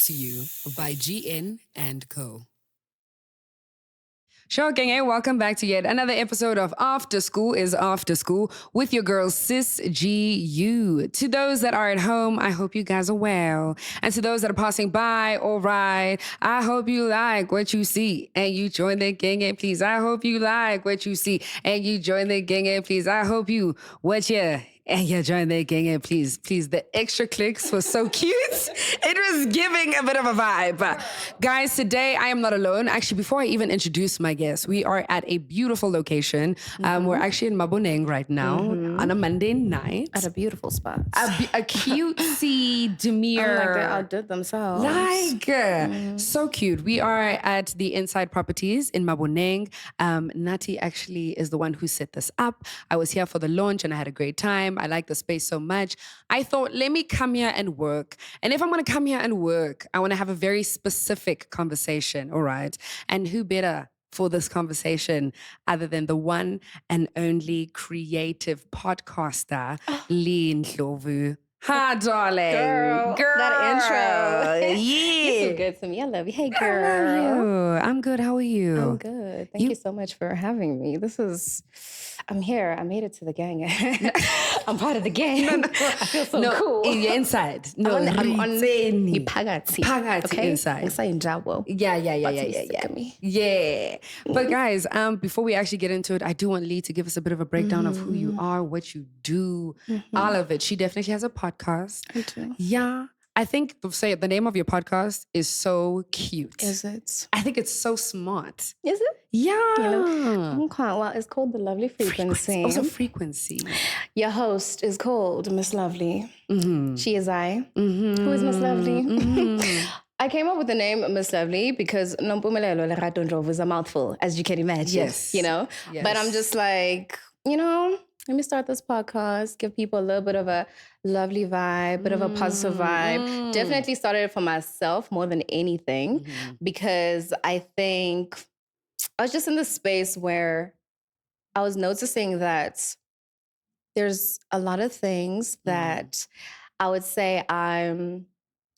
to you by GN and Co. Sure, Genge, welcome back to yet another episode of After School is After School with your girl, Sis G.U. To those that are at home, I hope you guys are well. And to those that are passing by, all right, I hope you like what you see and you join the Genge, please. I hope you like what you see and you join the Genge, please. I hope you watch and you join the Genge, please. Please, the extra clicks were so cute. It was giving a bit of a vibe. Guys, today I am not alone. Actually, before I even introduce my guest, we are at a beautiful location. We're actually in Maboneng right now on a Monday night. At a beautiful spot. A cutesy, demure. Like they outdid themselves. So cute. We are at the Inside Properties in Maboneng. Nati actually is the one who set this up. I was here for the launch and I had a great time. I like the space so much. I thought, let me come here and work. And if I'm going to come here and work, I want to have a very specific conversation, all right? And who better for this conversation other than the one and only creative podcaster, Lee Ndlovu. Hi, darling. Girl. That intro. Yeah. You're so good to me. I love you. Hey, girl. I love you. I'm good. How are you? I'm good. Thank you so much for having me. I'm here. I made it to the gang. I'm part of the gang. I feel so cool. You're inside. No, I'm on Phakathi. Phakathi. Okay? Inside. Inside Jabo. Yeah. But guys, before we actually get into it, I do want Lee to give us a bit of a breakdown of who you are, what you do, all of it. She definitely has a podcast. I do. Yeah. I think the name of your podcast is so cute. Is it? I think it's so smart. Is it? Yeah. You know, well, it's called The Lovely Frequency. Also frequency. Your host is called Miss Lovely. Mm-hmm. She is I. Mm-hmm. Who is Miss Lovely? Mm-hmm. I came up with the name Miss Lovely because Nompumelelo Lee Ndlovu is a mouthful, as you can imagine. Yes. You know? Yes. But I'm just like, let me start this podcast, give people a little bit of a lovely vibe, bit of a positive vibe. Definitely started it for myself more than anything because I think I was just in this space where I was noticing that there's a lot of things that I would say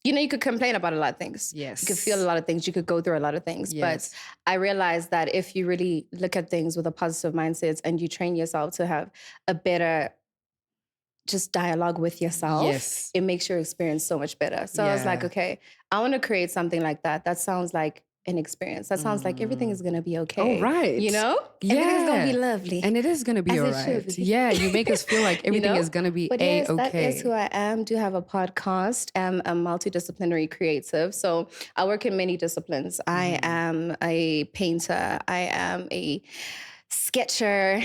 you could complain about a lot of things. Yes. You could feel a lot of things. You could go through a lot of things. Yes. But I realized that if you really look at things with a positive mindset and you train yourself to have a better just dialogue with yourself, it makes your experience so much better. So I was like, okay, I want to create something like that. That sounds like an experience. That sounds like everything is going to be okay. Oh, right. You know? Yeah. Everything's going to be lovely. And it is going to be all right. Yeah, you make us feel like everything is going to be but yes, okay. That is who I am. Do have a podcast. I'm a multidisciplinary creative. So I work in many disciplines. I am a painter. I am a sketcher,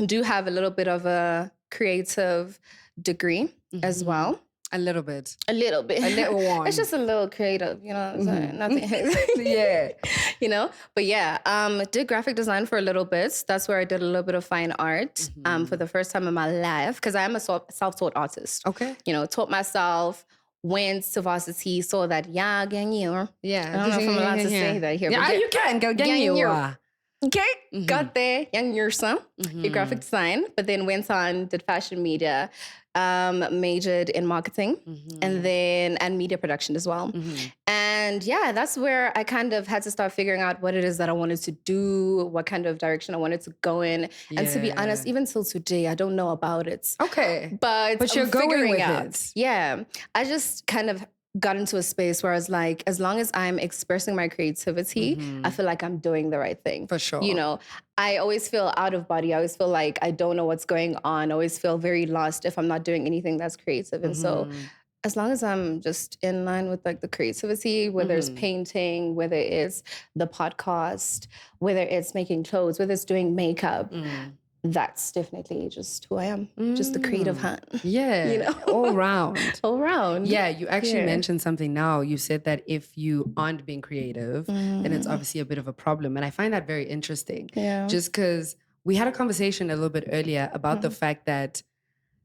do have a little bit of a creative degree as well. A little bit. A little bit. A little one. It's just a little creative, nothing. Yeah. But yeah, did graphic design for a little bit. That's where I did a little bit of fine art for the first time in my life because I am a self-taught artist. Okay. Taught myself, went to varsity, saw that, Genge. Yeah. I don't know if I'm allowed to say that here. Yeah, you can. Go Genge. Okay, got there, young Yursa, did graphic design, but then went on, did fashion media, majored in marketing and media production as well. And yeah, that's where I kind of had to start figuring out what it is that I wanted to do, what kind of direction I wanted to go in. And to be honest, even till today, I don't know about it. Okay. But you're going with out. it. Yeah. I just kind of got into a space where I was like, as long as I'm expressing my creativity, I feel like I'm doing the right thing. For sure. I always feel out of body. I always feel like I don't know what's going on. I always feel very lost if I'm not doing anything that's creative. And so as long as I'm just in line with like the creativity, whether it's painting, whether it's the podcast, whether it's making clothes, whether it's doing makeup, that's definitely just who I am. Just the creative hunt. Yeah. All round. All round. Yeah. You actually mentioned something now. You said that if you aren't being creative, then it's obviously a bit of a problem. And I find that very interesting. Yeah. Just because we had a conversation a little bit earlier about the fact that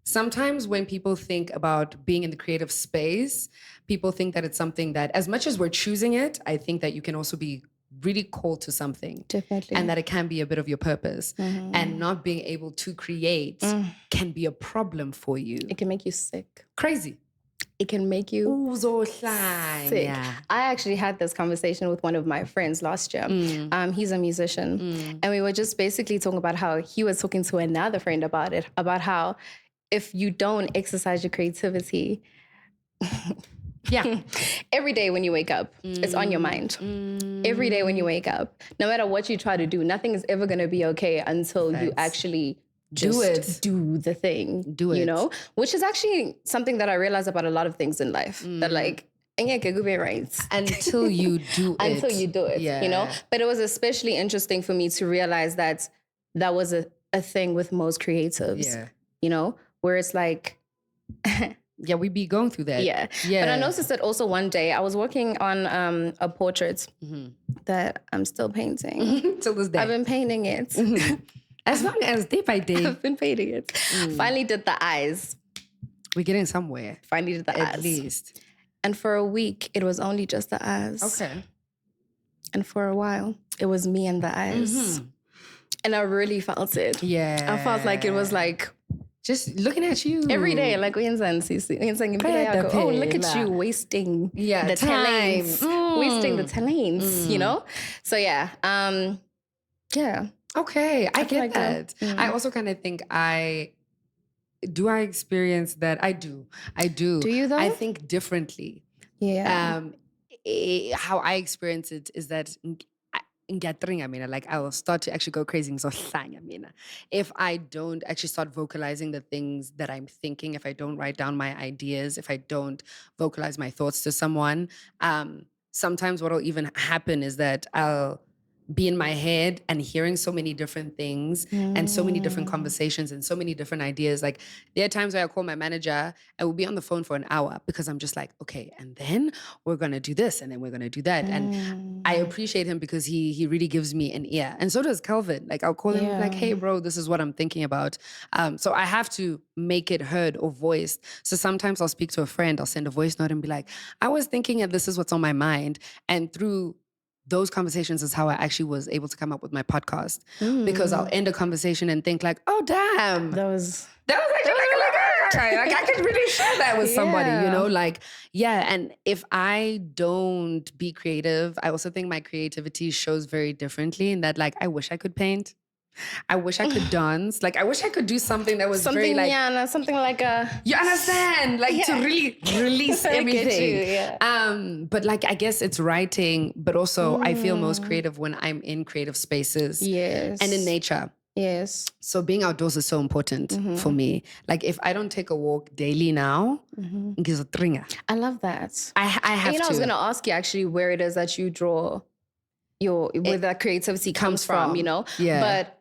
sometimes when people think about being in the creative space, people think that it's something that, as much as we're choosing it, I think that you can also be really called to something. Definitely. And that it can be a bit of your purpose. And not being able to create can be a problem for you. It can make you sick. Crazy. it can make you sick. Yeah. I actually had this conversation with one of my friends last year. He's a musician. And we were just basically talking about how he was talking to another friend about it, about how if you don't exercise your creativity, every day when you wake up, it's on your mind. Every day when you wake up, no matter what you try to do, nothing is ever going to be okay until you actually just do the thing. Do it. You know, which is actually something that I realize about a lot of things in life. That like, right until you do it. Until you do it, you know? But it was especially interesting for me to realize that that was a thing with most creatives, you know, where it's like... Yeah, we be going through that. Yeah. But I noticed that also one day I was working on a portrait that I'm still painting. Till this day. I've been painting it. As long as day by day. I've been painting it. Finally did the eyes. We're getting somewhere. Finally did the eyes. At least. And for a week, it was only just the eyes. Okay. And for a while, it was me and the eyes. And I really felt it. Yeah. I felt like it was like... just looking at you every day, like oh, look at you wasting the time, wasting the talents, you know. So yeah. Okay, I get that. I also kind of think I experience that. I do. Do you though? I think differently. Yeah. How I experience it is that. Like I will start to actually go crazy. If I don't actually start vocalizing the things that I'm thinking, if I don't write down my ideas, if I don't vocalize my thoughts to someone, sometimes what will even happen is that I'll be in my head and hearing so many different things and so many different conversations and so many different ideas. Like there are times where I call my manager and we'll be on the phone for an hour because I'm just like, okay, and then we're going to do this and then we're going to do that. And I appreciate him because he really gives me an ear. And so does Calvin. Like I'll call him like, hey bro, this is what I'm thinking about. So I have to make it heard or voiced. So sometimes I'll speak to a friend, I'll send a voice note and be like, I was thinking and this is what's on my mind. And through those conversations is how I actually was able to come up with my podcast. Because I'll end a conversation and think like, oh, damn. That was actually like I could really share that with somebody, you know? Like, yeah. And if I don't be creative, I also think my creativity shows very differently in that like, I wish I could paint. I wish I could dance. Like, I wish I could do something that was something, very like... something like a... You understand? Like, to really release everything. You, but like, I guess it's writing, but also I feel most creative when I'm in creative spaces. Yes. And in nature. Yes. So being outdoors is so important for me. Like, if I don't take a walk daily now, I love that. I have to. I was going to ask you actually where it is that you draw where that creativity comes from, you know? Yeah. But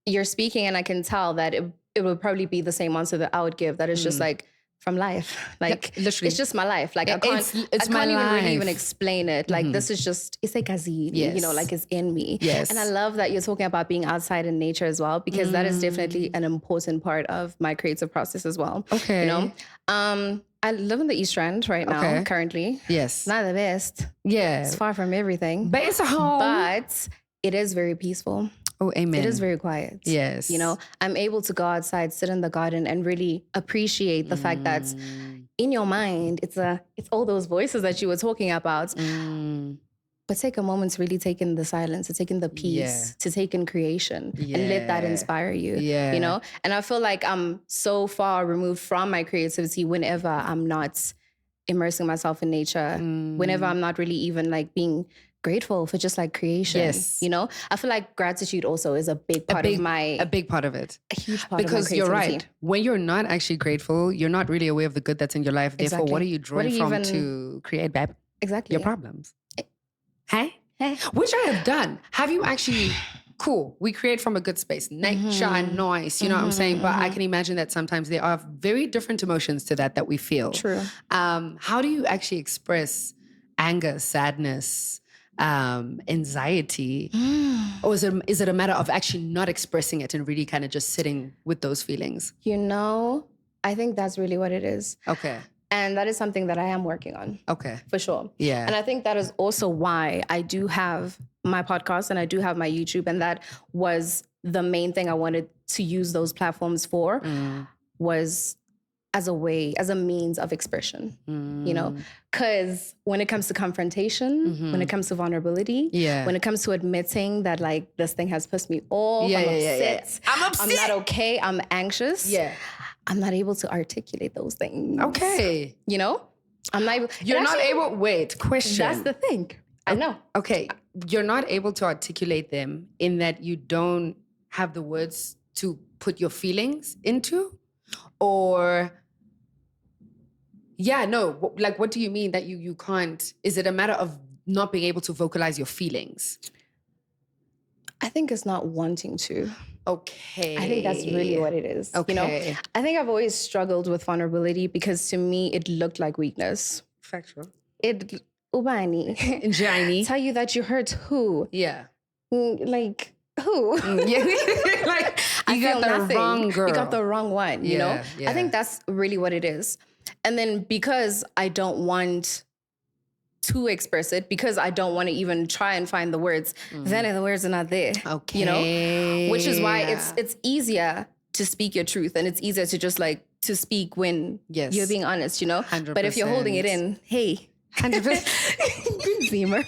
you're speaking and I can tell that it would probably be the same answer that I would give. That is just like from life. Like literally, it's just my life. Like I can't even explain it. Like this is just, it's like you know, like it's in me. Yes. And I love that you're talking about being outside in nature as well, because that is definitely an important part of my creative process as well. Okay. You know? I live in the East End right now, currently. Yes. Not the best. Yeah. It's far from everything. But it's a home. But it is very peaceful. Oh, amen. It is very quiet. Yes. You know, I'm able to go outside, sit in the garden and really appreciate the fact that in your mind, it's all those voices that you were talking about. But take a moment to really take in the silence, to take in the peace, to take in creation and let that inspire you, you know? And I feel like I'm so far removed from my creativity whenever I'm not immersing myself in nature, whenever I'm not really even like being grateful for just like creation. Yes. You know, I feel like gratitude also is a big part of my... A big part of it. A huge part because of my creativity. You're right. When you're not actually grateful, you're not really aware of the good that's in your life. Therefore, what are you drawing from to create your problems? Hey? Which I have done. Have you actually... Cool. We create from a good space. Nature and noise, you know what I'm saying? But I can imagine that sometimes there are very different emotions to that we feel. True. How do you actually express anger, sadness, anxiety? Or is it a matter of actually not expressing it and really kind of just sitting with those feelings? You know, I think that's really what it is. Okay. And that is something that I am working on. Okay. For sure. Yeah. And I think that is also why I do have my podcast and I do have my YouTube. And that was the main thing I wanted to use those platforms for, was as a way, as a means of expression, you know? Because when it comes to confrontation, when it comes to vulnerability, when it comes to admitting that like this thing has pissed me off, I'm upset, I'm not okay, I'm anxious, I'm not able to articulate those things. Okay. You know? I'm not able. You're not able, wait, question. That's the thing. I know. Okay. You're not able to articulate them in that you don't have the words to put your feelings into? Or, like, what do you mean that you can't? Is it a matter of not being able to vocalize your feelings? I think it's not wanting to. Okay. I think that's really what it is. Okay. You know, I think I've always struggled with vulnerability because to me, it looked like weakness. Factual. Ubani. Njani. Tell you that you hurt who? Yeah. Like, who? Yeah. Like, you got the wrong girl. You got the wrong one, you know? Yeah. I think that's really what it is. And then because I don't want to express it, because I don't want to even try and find the words, then the words are not there. Okay. You know? Which is why it's easier to speak your truth, and it's easier to just like to speak when you're being honest, you know? 100%. But if you're holding it in, hey. 100%. Good Zemer.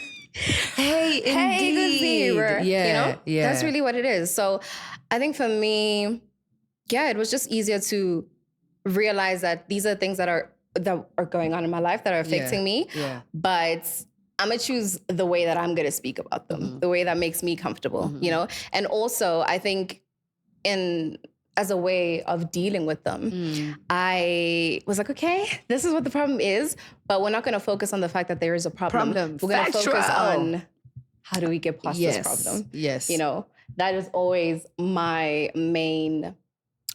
Hey, indeed. Good Zemer. Yeah, you know? yeah. That's really what it is. So I think for me, it was just easier to realize that these are things that are going on in my life that are affecting me. Yeah. But I'm gonna choose the way that I'm gonna speak about them, the way that makes me comfortable, you know? And also I think as a way of dealing with them, I was like, okay, this is what the problem is, but we're not gonna focus on the fact that there is a problem. We're gonna focus on how do we get past this problem? Yes. You know, that is always my main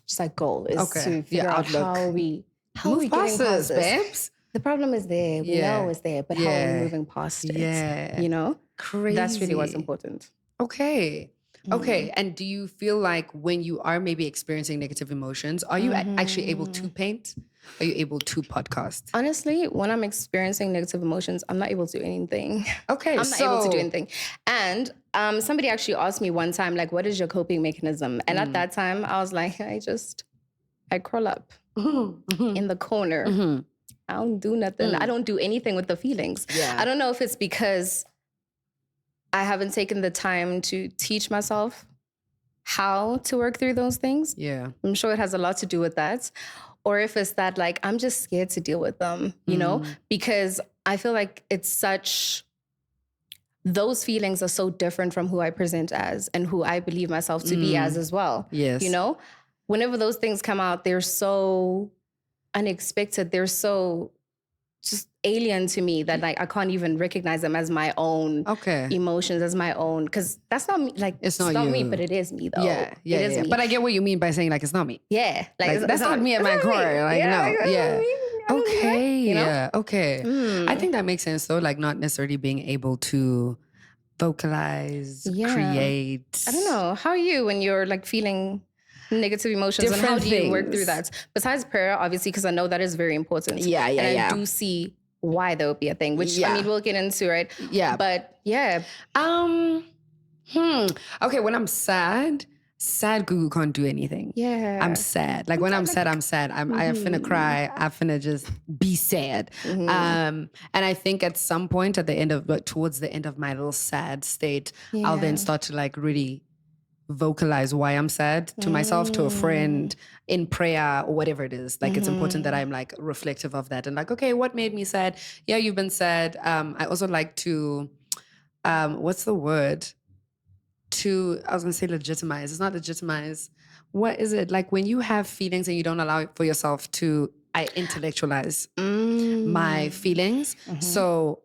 just like goal is to figure out how we getting past this, babes. The problem is there. We know it's there, but how are we moving past it? Yeah. You know? Crazy. That's really what's important. Okay. Okay. And do you feel like when you are maybe experiencing negative emotions, are you actually able to paint? Are you able to podcast? Honestly, when I'm experiencing negative emotions, I'm not able to do anything. Okay. I'm not able to do anything. And somebody actually asked me one time, like, what is your coping mechanism? And at that time, I was like, I crawl up in the corner. I don't do nothing. I don't do anything with the feelings. Yeah. I don't know if it's because I haven't taken the time to teach myself how to work through those things. Yeah. I'm sure it has a lot to do with that. Or if it's that like, I'm just scared to deal with them, you know, because I feel like those feelings are so different from who I present as and who I believe myself to be as well. Yes. You know, whenever those things come out, they're so unexpected. They're so just alien to me that like I can't even recognize them as my own emotions, as my own, because that's not me. Like it's not me, but it is me though. Yeah, it is me. But I get what you mean by saying like it's not me. Yeah, like that's not me at my core. Like okay, you know? yeah, okay. I think that makes sense though. Like not necessarily being able to vocalize, create. I don't know. How are you when you're like feeling negative emotions and how do you work through that? Besides prayer, obviously, because I know that is very important. And I do see why there would be a thing, which I mean, we'll get into, right? Yeah. But yeah. Okay, when I'm sad Gugu can't do anything. Yeah. I'm sad. Like when I'm sad, I'm sad. I finna cry. I finna just be sad. And I think at some point towards the end of my little sad state, I'll then start to like really vocalize why I'm sad to myself, to a friend, in prayer or whatever it is. Like it's important that I'm like reflective of that and like, okay, what made me sad? Yeah, you've been sad. I also like to, what's the word? I was gonna say legitimize. It's not legitimize. What is it? Like when you have feelings and you don't allow it for yourself to, I intellectualize my feelings. So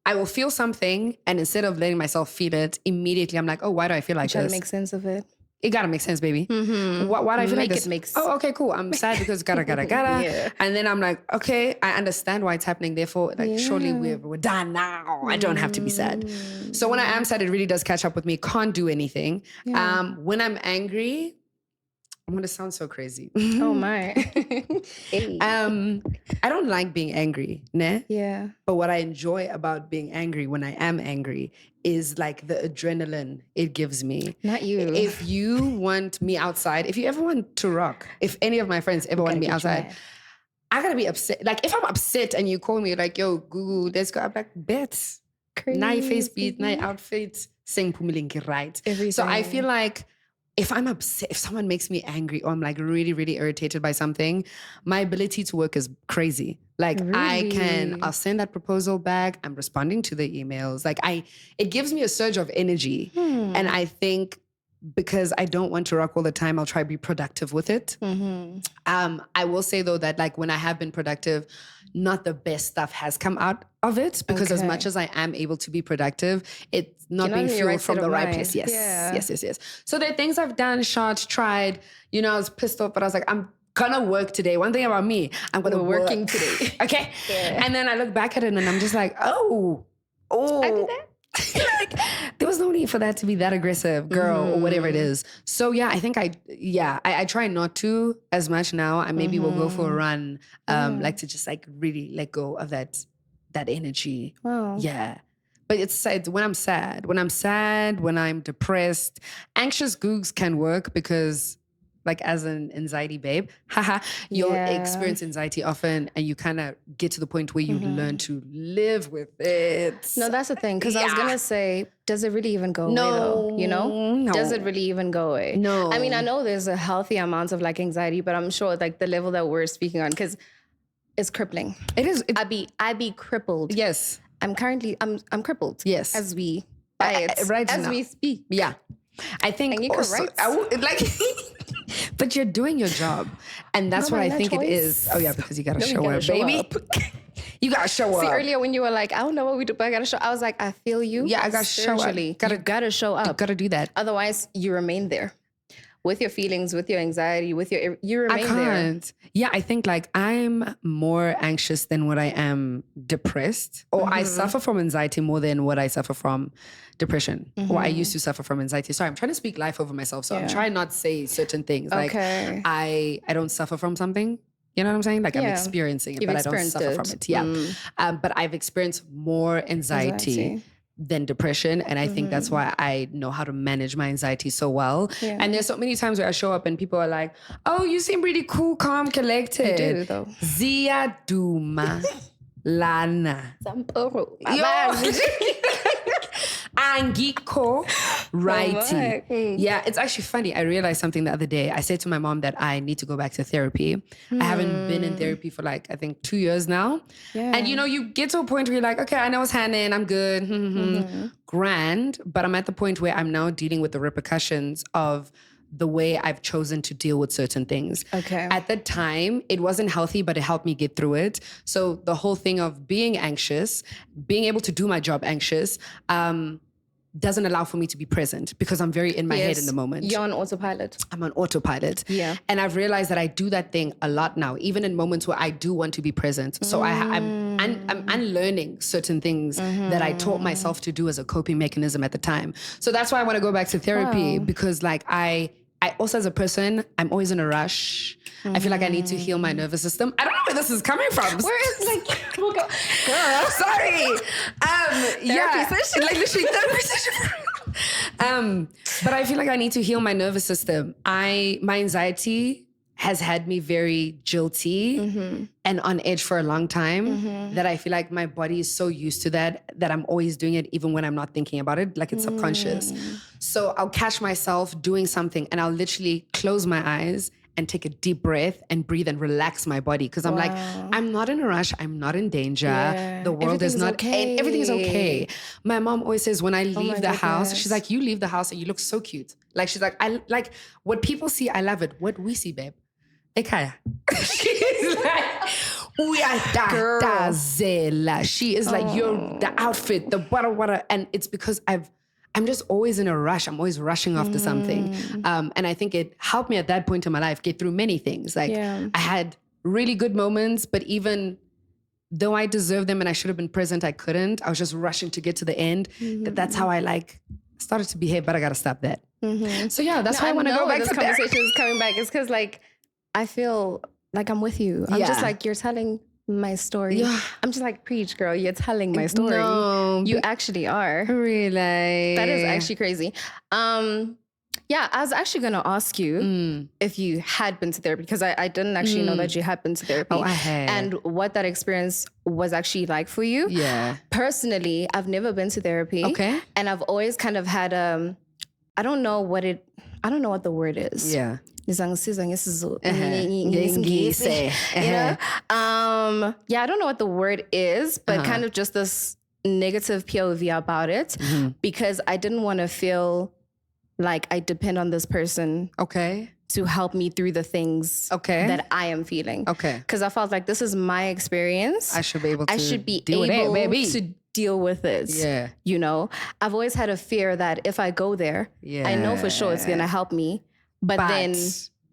I will feel something, and instead of letting myself feel it, immediately I'm like, oh, why do I feel like this? Try to make sense of it. It gotta make sense, baby. Why do I feel like this? Oh, okay, cool. I'm sad because gotta. Yeah. And then I'm like, okay, I understand why it's happening. Therefore, like, surely we're done now. I don't have to be sad. So when I am sad, it really does catch up with me. Can't do anything. Yeah. When I'm angry, I'm gonna sound so crazy. Oh my. Hey. I don't like being angry, ne? Yeah. But what I enjoy about being angry when I am angry is like the adrenaline it gives me. Not you. If you want me outside, if you ever want to rock, if any of my friends ever want me outside, I gotta be upset. Like if I'm upset and you call me like, yo, Google, let's go. I'm like, bet. Night face beat, night outfit, sing pumilingi right. Everything. So I feel like if I'm upset, if someone makes me angry or I'm like really, really irritated by something, my ability to work is crazy. Like I'll send that proposal back. I'm responding to the emails. Like it gives me a surge of energy. And I think because I don't want to rock all the time, I'll try to be productive with it. I will say though that like when I have been productive, not the best stuff has come out of it because as much as I am able to be productive, it's not being fueled from the right place. Yes. So there are things I've done, shot, tried. You know, I was pissed off, but I was like, I'm gonna work today. One thing about me, I'm gonna work. Working today. Okay. Yeah. And then I look back at it and I'm just like, oh. I did that. Like there was no need for that to be that aggressive, girl, or whatever it is. So yeah, I think I try not to as much now. I maybe will go for a run, like to just like really let go of that energy. Wow. Yeah. But it's when I'm sad, when I'm depressed, anxious googs can work because like as an anxiety babe, you'll experience anxiety often and you kind of get to the point where you learn to live with it. No, that's the thing. Because I was going to say, does it really even go away though? You know? No. Does it really even go away? No. I mean, I know there's a healthy amount of like anxiety, but I'm sure like the level that we're speaking on, because it's crippling. It is. I be crippled. Yes. I'm crippled. Yes. As we speak. Yeah. I think and you also, but you're doing your job. And that's what I think it is. Oh yeah, because you gotta show up, baby. You gotta show up. See, earlier when you were like, I don't know what we do, but I gotta show. I was like, I feel you. Yeah, I gotta show up. You gotta show up. You gotta do that. Otherwise, you remain there. With your feelings, with your anxiety, you remain I can't. There. Yeah, I think like I'm more anxious than what I am depressed. Or I suffer from anxiety more than what I suffer from depression. Or I used to suffer from anxiety. Sorry, I'm trying to speak life over myself. So I'm trying not to say certain things. Like I don't suffer from something. You know what I'm saying? Like I'm experiencing it, but I don't suffer from it. Yeah. But I've experienced more anxiety than depression. And I think that's why I know how to manage my anxiety so well. Yeah. And there's so many times where I show up and people are like, oh, you seem really cool, calm, collected. You do though. Zia Duma Lana. Angiko righty. Yeah, it's actually funny. I realized something the other day. I said to my mom that I need to go back to therapy. I haven't been in therapy for like, I think 2 years now. Yeah. And you know, you get to a point where you're like, okay, I know what's happening. I'm good. Grand. But I'm at the point where I'm now dealing with the repercussions of the way I've chosen to deal with certain things. Okay. At the time, it wasn't healthy, but it helped me get through it. So the whole thing of being anxious, being able to do my job anxious, doesn't allow for me to be present because I'm very in my head in the moment. You're on autopilot. I'm on autopilot. Yeah. And I've realized that I do that thing a lot now, even in moments where I do want to be present. So I'm unlearning certain things that I taught myself to do as a coping mechanism at the time. So that's why I want to go back to therapy because like I also as a person, I'm always in a rush. I feel like I need to heal my nervous system. I don't know where this is coming from. Where is like, girl, sorry. Therapy session. Like literally therapy session. But I feel like I need to heal my nervous system. My anxiety has had me very jilty and on edge for a long time that I feel like my body is so used to that I'm always doing it even when I'm not thinking about it, like it's subconscious. So I'll catch myself doing something and I'll literally close my eyes and take a deep breath and breathe and relax my body. Because I'm like, I'm not in a rush. I'm not in danger. Yeah. The world is not okay. Everything is okay. My mom always says when I leave the house, she's like, you leave the house and you look so cute. Like, she's like, I like what people see. I love it. What we see, babe. Ekaya. She's like, we are da. She is like, you're the outfit, the wada. And it's because I'm just always in a rush. I'm always rushing off to something. And I think it helped me at that point in my life get through many things. Like I had really good moments, but even though I deserved them and I should have been present, I couldn't. I was just rushing to get to the end. That's how I like started to behave, but I got to stop that. So yeah, that's why I want to go back to this conversation is coming back. It's because like, I feel like I'm with you. I'm just like, you're telling my story. Yeah. I'm just like, preach, girl. You're telling my story. No, you actually are. Really? That is actually crazy. Yeah, I was actually going to ask you if you had been to therapy, because I didn't actually know that you had been to therapy. Oh, I had. And what that experience was actually like for you. Yeah. Personally, I've never been to therapy. Okay. And I've always kind of had, I don't know what the word is. Yeah. You know? Yeah, I don't know what the word is, but kind of just this negative POV about it, because I didn't want to feel like I depend on this person to help me through the things that I am feeling. Because I felt like this is my experience. I should be able to deal with it. Yeah. You know, I've always had a fear that if I go there, I know for sure it's going to help me. But then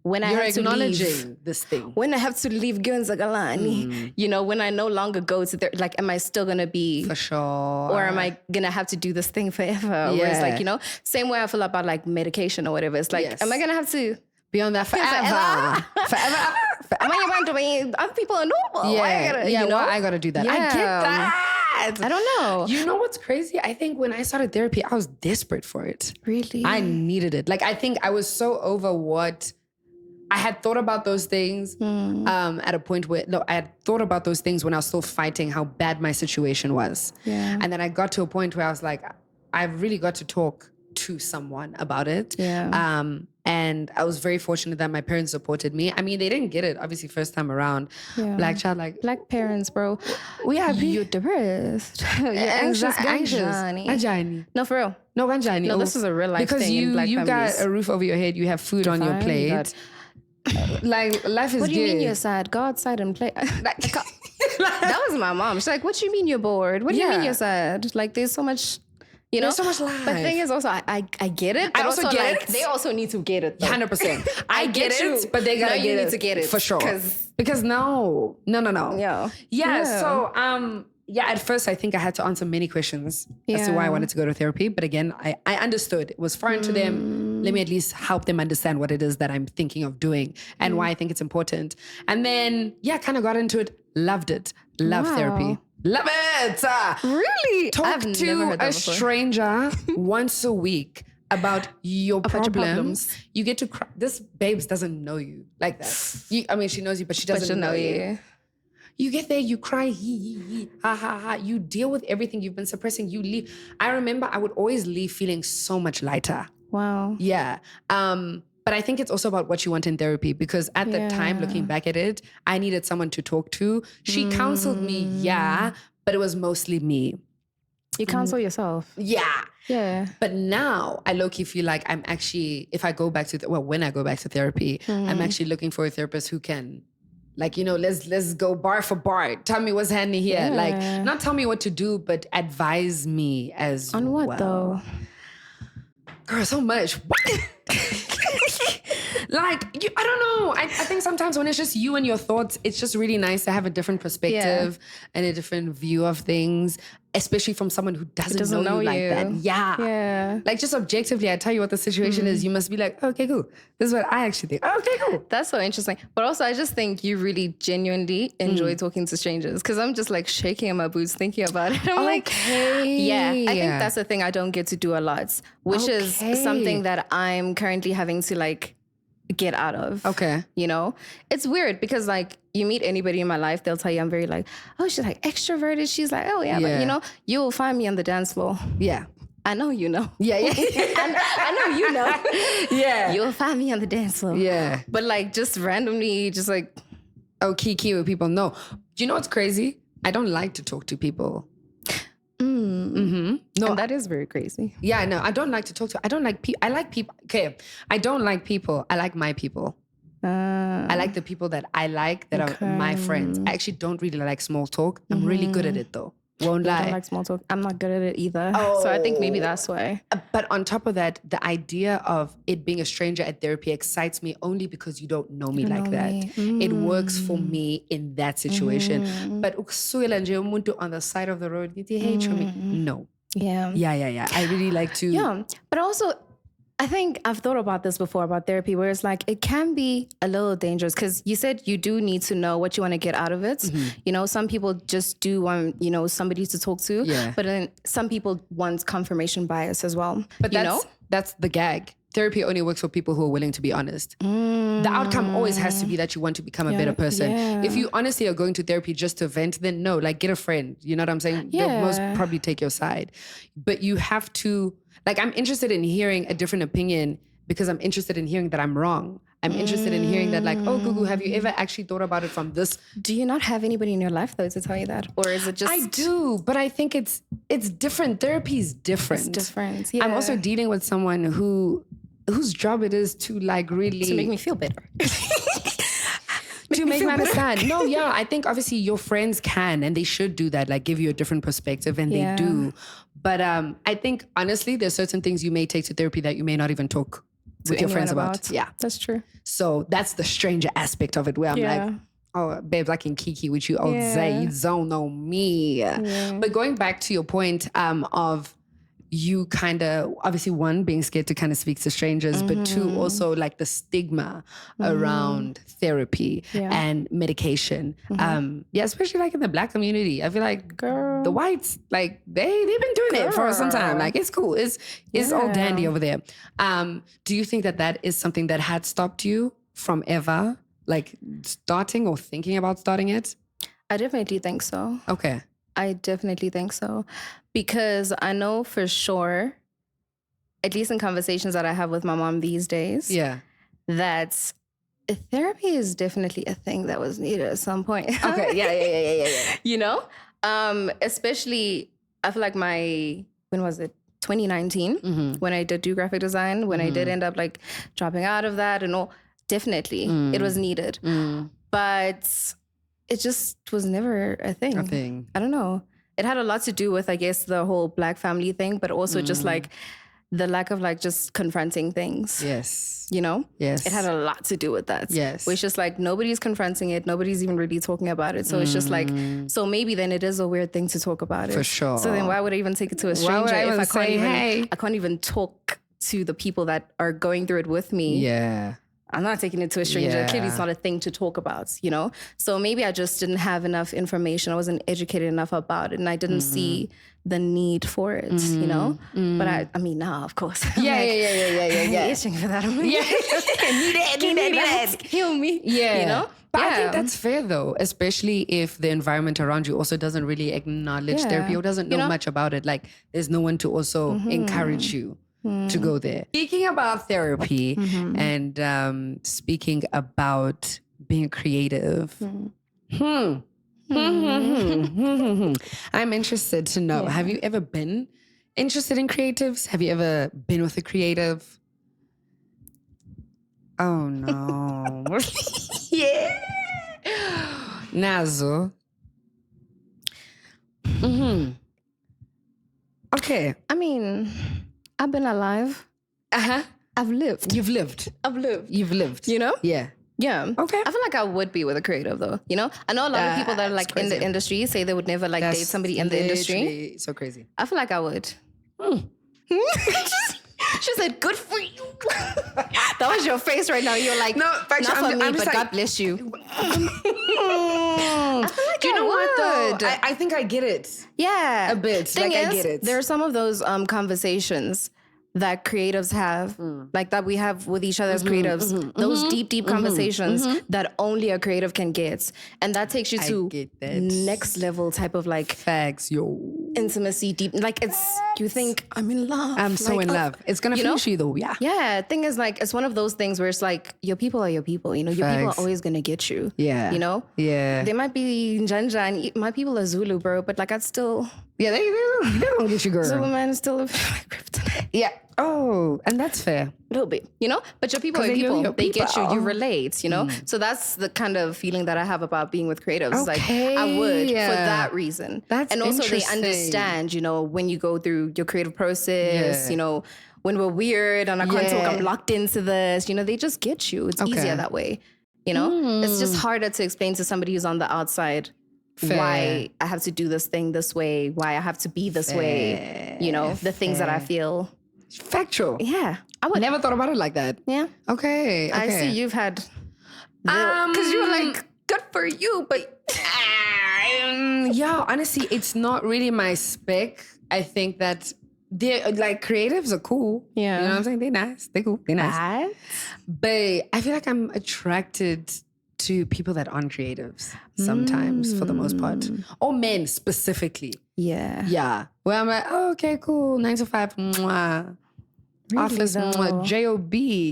when I have to leave, this thing. when I have to leave Gunzagalani, you know, when I no longer go to there, like, am I still going to be for sure? Or am I going to have to do this thing forever? Yeah. Where it's like, you know, same way I feel about like medication or whatever. It's like, am I going to have to be on that forever? Forever? Am I going to be other people are normal? Yeah. You know? I got to do that. Yeah. I get that. I don't know. You know what's crazy? I think when I started therapy, I was desperate for it. Really? I needed it. Like, I think I was so over what I had thought about those things at a point where, I had thought about those things when I was still fighting how bad my situation was. Yeah. And then I got to a point where I was like, I've really got to talk to someone about it. Yeah. And I was very fortunate that my parents supported me. I mean, they didn't get it, obviously, first time around. Yeah. Black child, like... Black parents, bro. You're depressed. You're anxious. Anxious. No, for real. No, Ganjani. No, this is a real life because thing in Black you families. got a roof over your head, you have food on your plate. Like, life is good. What do you mean you're sad? Go outside and play. That was my mom. She's like, what do you mean you're bored? What do you mean you're sad? Like, there's so much... You know, there's so much life. But the thing is also, I get it. I also get like, it. They also need to get it. 100%. I get it, but they gotta get it. You need to get it. For sure. Because no. Yeah. So, at first I think I had to answer many questions as to why I wanted to go to therapy. But again, I understood. It was foreign to them. Let me at least help them understand what it is that I'm thinking of doing and why I think it's important. And then, kind of got into it. Loved it. Love therapy. Love it. Really? Talk to a stranger once a week about your problems. You get to cry. This babes doesn't know you like that. I mean, she knows you, but she doesn't know you. You get there, you cry, ha, ha, ha. You deal with everything you've been suppressing. You leave. I remember I would always leave feeling so much lighter. Wow. Yeah. But I think it's also about what you want in therapy, because at the time, looking back at it, I needed someone to talk to. She counseled me, but it was mostly me. You counsel yourself. Yeah. But now I low-key feel like I'm actually, if I go back to, when I go back to therapy, I'm actually looking for a therapist who can, like, you know, let's go bar for bar. Tell me what's handy here. Yeah. Like, not tell me what to do, but advise me as well. On what though? Girl, so much. Like, I don't know. I think sometimes when it's just you and your thoughts, it's just really nice to have a different perspective and a different view of things, especially from someone who doesn't know you like that. Yeah. Like, just objectively, I tell you what the situation is, you must be like, okay, cool. This is what I actually think. Okay, cool. That's so interesting. But also, I just think you really genuinely enjoy talking to strangers, because I'm just like shaking in my boots thinking about it. I'm like, yeah, I think that's the thing I don't get to do a lot, which is something that I'm currently having to like get out of. Okay. You know, it's weird because like you meet anybody in my life, they'll tell you I'm very like, oh, she's like extroverted. She's like, oh yeah, but you know, you will find me on the dance floor. Yeah. I know you know. Yeah. I know you know. Yeah. You'll find me on the dance floor. Yeah. But like just randomly, just like. Oh, key with people. No. Do you know what's crazy? I don't like to talk to people. No, and that is very crazy. Yeah, no, I don't like to talk to. I don't like people. I like people. Okay, I don't like people. I like my people. I like the people that I like that are my friends. I actually don't really like small talk. I'm really good at it though. Won't lie. I don't like small talk. I'm not good at it either. So I think maybe that's why. But on top of that, the idea of it being a stranger at therapy excites me only because you don't know me like that. It works for me in that situation. But ukusukela nje umuntu on the side of the road, hey, me. No. Yeah. Yeah. I really like to. Yeah. But also, I think I've thought about this before about therapy, where it's like it can be a little dangerous because you said you do need to know what you want to get out of it. Mm-hmm. Some people just do want, somebody to talk to. Yeah. But then some people want confirmation bias as well. But that's the gag. Therapy only works for people who are willing to be honest. The outcome always has to be that you want to become a better person. Yeah. If you honestly are going to therapy just to vent, then no, like get a friend. You know what I'm saying? Yeah. They'll most probably take your side. But you have to, like, I'm interested in hearing a different opinion because I'm interested in hearing that I'm wrong. I'm interested in hearing that, like, oh, Gugu, have you ever actually thought about it from this? Do you not have anybody in your life though to tell you that? Or is it just... I do, but I think it's different. Therapy is different. It's different, yeah. I'm also dealing with someone whose job it is to like really... To make me feel better. to make me understand. No, yeah, I think obviously your friends can and they should do that, like give you a different perspective, and they do. But I think honestly, there's certain things you may take to therapy that you may not even talk with your friends about. Yeah, that's true. So that's the stranger aspect of it, where I'm like, oh, babes, I can kiki with you all day. You don't know me. Yeah. But going back to your point of you kind of, obviously one, being scared to kind of speak to strangers, but two, also like the stigma around therapy and medication. Especially like in the Black community. I feel like the whites, like they've been doing it for some time. Like it's cool. It's all dandy over there. Do you think that is something that had stopped you from ever like starting or thinking about starting it? I definitely think so. Okay. I definitely think so. Because I know for sure, at least in conversations that I have with my mom these days, that therapy is definitely a thing that was needed at some point. Okay, yeah. Especially, I feel like when was it? 2019, when I did do graphic design, when I did end up like dropping out of that and all, definitely it was needed. But it just was never a thing. I don't know. It had a lot to do with, I guess, the whole Black family thing, but also just like the lack of like just confronting things. Yes. Yes. It had a lot to do with that. Yes. Where it's just like nobody's confronting it. Nobody's even really talking about it. So it's just like, so maybe then it is a weird thing to talk about it. For sure. So then why would I even take it to a stranger if I can't even talk to the people that are going through it with me? Yeah. I'm not taking it to a stranger. Yeah. Clearly, it's not a thing to talk about, So maybe I just didn't have enough information. I wasn't educated enough about it, and I didn't see the need for it, But I mean, now, of course. Yeah. Itching for that. Need it. Heal me. Yeah. But I think that's fair though, especially if the environment around you also doesn't really acknowledge therapy or doesn't know much about it. Like, there's no one to also encourage you to go there. Speaking about therapy and speaking about being creative, I'm interested to know, have you ever been interested in creatives? Have you ever been with a creative? Oh no. Nazo. Okay. I mean, I've been alive. I've lived. You've lived. I've lived. You've lived. Yeah. Yeah. Okay. I feel like I would be with a creative though. I know a lot of people that are like in the industry say they would never like date somebody in the industry. So crazy. I feel like I would. She said, good for you. That was your face right now. You're like, no, not for me, but God bless you. I feel like Do you know what though? I think I get it. Yeah. A bit. Thing like is, I get it. There are some of those conversations that creatives have, like that we have with each other as creatives, those deep conversations that only a creative can get. And that takes you to next level type of like facts, intimacy, deep, like it's, you think, I'm in love. I'm so in love. It's going to finish you though, yeah. Yeah, thing is like, it's one of those things where it's like, your people are your people, your people are always going to get you. Yeah. Yeah. They might be Genge and my people are Zulu, bro, but like I'd still... Yeah, they don't get you, girl. Zulu man is still a kryptonite. Yeah. Oh, and that's fair. A little bit, But your people are people. They get you. You relate, So that's the kind of feeling that I have about being with creatives. Okay. Like I would for that reason. That's also they interesting. understand, when you go through your creative process, when we're weird and I can't talk, I'm locked into this, they just get you. It's easier that way, It's just harder to explain to somebody who's on the outside. Fair. Why I have to do this thing this way, why I have to be this way, the things that I feel. Factual. Yeah. I would never thought about it like that. Yeah. Okay. I see you've had because you were like, good for you, but yeah, honestly, it's not really my spec. I think that they're like creatives are cool. Yeah. You know what I'm saying? They're nice. They're cool. They're nice. what? But I feel like I'm attracted to people that aren't creatives sometimes for the most part. Or men specifically. Yeah. Yeah. Where I'm like, oh, okay, cool. 9 to 5. Mwah. Really, Office, though? mwah. Job.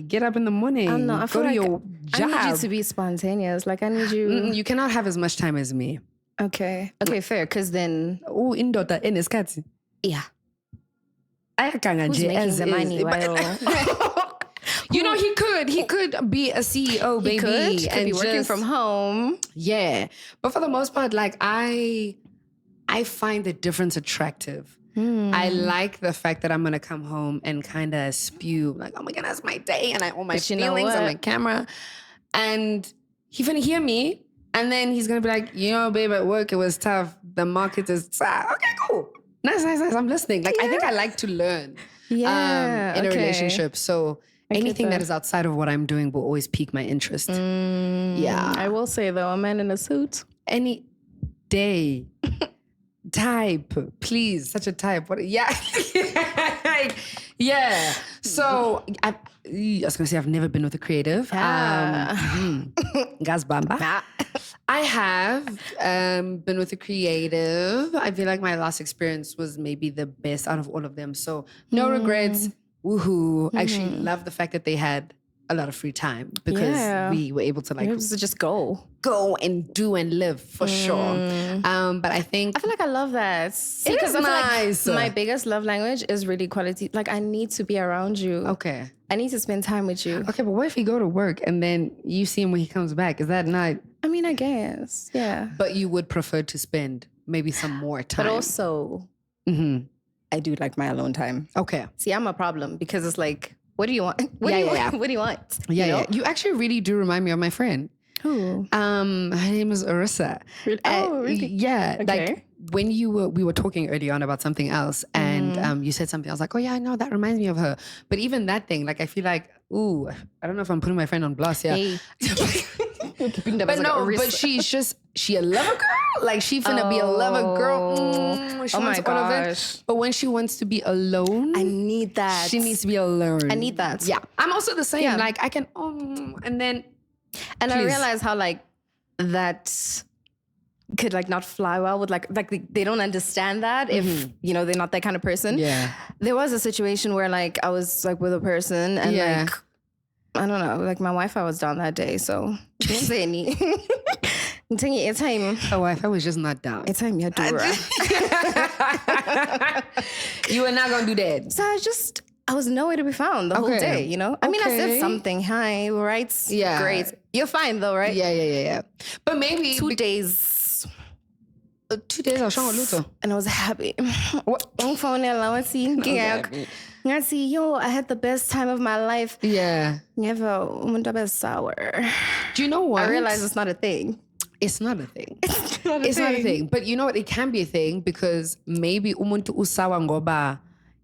Get up in the morning. I don't know. I feel go to like your job. I need you to be spontaneous. Like I need you. You cannot have as much time as me. Okay. Okay, fair. Because then, Oh, indoda enesikhathi. yeah. Ayaganga Who's nje making as the is. money? But- You know, he could be a CEO, baby. He could be working just- from home. Yeah. But for the most part, like I find the difference attractive. I like the fact that I'm gonna come home and kind of spew like, oh my goodness, my day, and all my But you know feelings on what? my camera, and he's gonna hear me, and then he's gonna be like, you know, babe, at work it was tough. The market is okay, cool, nice. I'm listening. Like I think I like to learn. Yeah. In a okay. relationship, so get anything that that. is outside of what I'm doing will always pique my interest. Yeah, I will say though, a man in a suit. any day. Type, please, such a type. What? Yeah, yeah. So I was gonna say I've never been with a creative. Gas bamba. I have been with a creative. I feel like my last experience was maybe the best out of all of them. So no regrets. Woohoo! I actually love the fact that they had a lot of free time because we were able to like It was to just go. and do and live for sure. But I think I feel like I love that. See, It 'cause is I feel nice. Like my biggest love language is really quality. Like I need to be around you. okay. I need to spend time with you. Okay, but what if you go to work and then you see him when he comes back? Is that not? I mean, I guess. Yeah. But you would prefer to spend maybe some more time. But also, I do like my alone time. Okay. See, I'm a problem because it's like, what do you want? What do you want? What do you want? Yeah, You know? yeah. You actually really do remind me of my friend. Who? Her name is Arissa. Really? Oh, really? Yeah. Okay. Like when we were talking early on about something else and you said something, I was like, oh yeah, no, that reminds me of her. But even that thing, like I feel like, ooh, I don't know if I'm putting my friend on blast, yeah. Hey. But no, but she a lover girl. Like she finna be a lover girl. She Oh my wants all of it. gosh. But when she wants to be alone, I need that. she needs to be alone. I need that. Yeah, I'm also the same. Yeah. Like I can, and then And I Please. realize how like that could like not fly well with like they don't understand that if you know they're not that kind of person. Yeah. There was a situation where like I was like with a person and Yeah. like I don't know, like my Wi-Fi was down that day, so didn't say any. I'm telling you, it's time. her wife, I was just not down. It's time you do You were not gonna do that. So I was nowhere to be found the whole Okay. day, you know? I mean, I Okay. said something. Hi, right? Yeah. Great. You're fine though, right? Yeah. But maybe 2 days. 2 days I'll And I was happy. What? Ngathi, yo, I had the best time of my life. Yeah. Never umuntu abe sour. Do you know what? I realize it's not a thing. It's not a thing. It's not It's not a thing. But you know what? It can be a thing because maybe umuntu usawa ngoba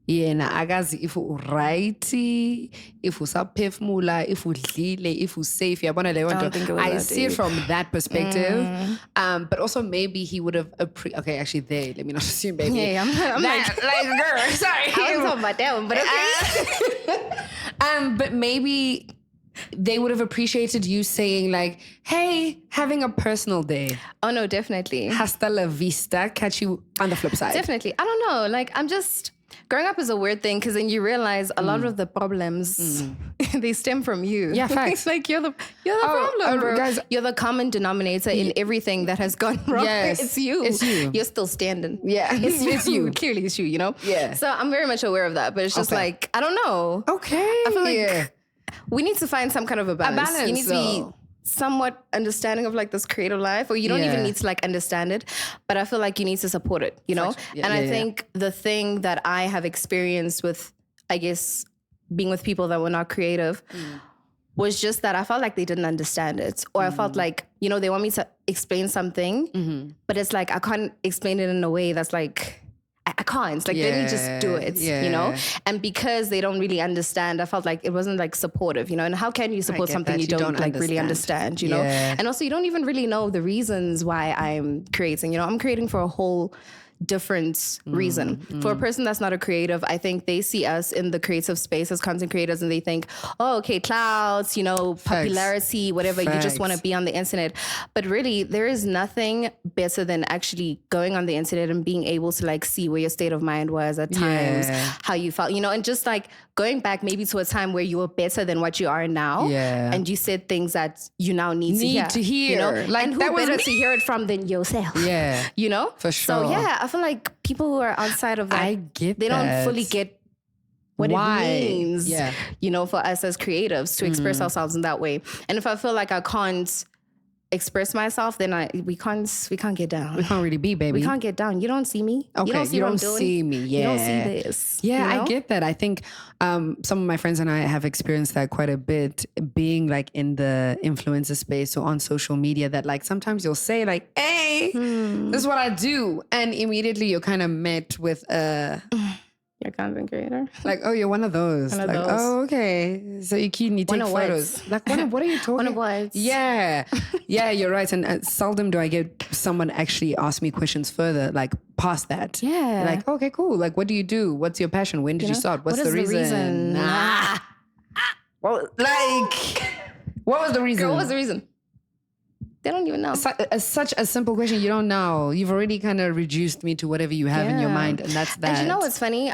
yena akazi if urighty, if usaphefumula, if udlile, if usafe. Yabona leyo don't nto. think it was I that see it deep. from that perspective. But also maybe he would have okay, actually let me not assume, baby. Yeah, I'm like girl, sorry. I was talking about that one, but okay. But maybe they would have appreciated you saying like, hey, having a personal day. Oh no, definitely. Hasta la vista. Catch you on the flip side. Definitely. I don't know. Like, I'm just growing up is a weird thing because then you realize a lot of the problems they stem from you. Yeah, facts. Like you're the problem, bro. guys- You're the common denominator in everything that has gone wrong. Yes, It's you. it's you. You're still standing. Yeah, It's you. it's you. Clearly, it's you. You know. Yeah. So I'm very much aware of that, but it's just Okay. like I don't know. Okay. I feel like we need to find some kind of a balance. You need to be though. somewhat understanding of like this creative life, or you don't even Yeah. need to like understand it, but I feel like you need to support it, you know? Yeah, and I yeah. think the thing that I have experienced with, I guess, being with people that were not creative was just that I felt like they didn't understand it. Or I felt like, you know, they want me to explain something, but it's like I can't explain it in a way that's like, I can't. Like, let me just do it, you know? And because they don't really understand, I felt like it wasn't like supportive, you know? And how can you support something you don't like really understand, you know? And also you don't even really know the reasons why I'm creating, you know? I'm creating for a whole different reason. For a person that's not a creative, I think they see us in the creative space as content creators and they think, oh, okay, clouds, you know, popularity, whatever, you just want to be on the internet. But really, there is nothing better than actually going on the internet and being able to like see where your state of mind was at times, how you felt, you know, and just like going back maybe to a time where you were better than what you are now. And you said things that you now need to hear. You know? Like, and who better to hear it from than yourself? You know? For sure. So I feel like people who are outside of that, they don't fully get what it means, you know, for us as creatives to express ourselves in that way. And if I feel like I can't express myself, then we can't get down. We can't really be, baby. We can't get down. You don't see me. Okay, you don't see me. You don't see this. Yeah, you know? I get that. I think some of my friends and I have experienced that quite a bit, being like in the influencer space or on social media, that like sometimes you'll say like, hey, this is what I do. And immediately you're kind of met with You're a content creator. Like, oh, you're one of those. One of like, those. oh, okay. So you take photos. Like, what are you talking? One of what? Yeah. Yeah, you're right. And seldom do I get someone actually ask me questions further, like past that. Yeah. Like, okay, cool. Like, what do you do? What's your passion? When did you start? What's the reason? Well, like, what was the reason? Girl, what was the reason? They don't even know. Such a simple question. You don't know. You've already kind of reduced me to whatever you have in your mind. And that's that. And you know what's funny?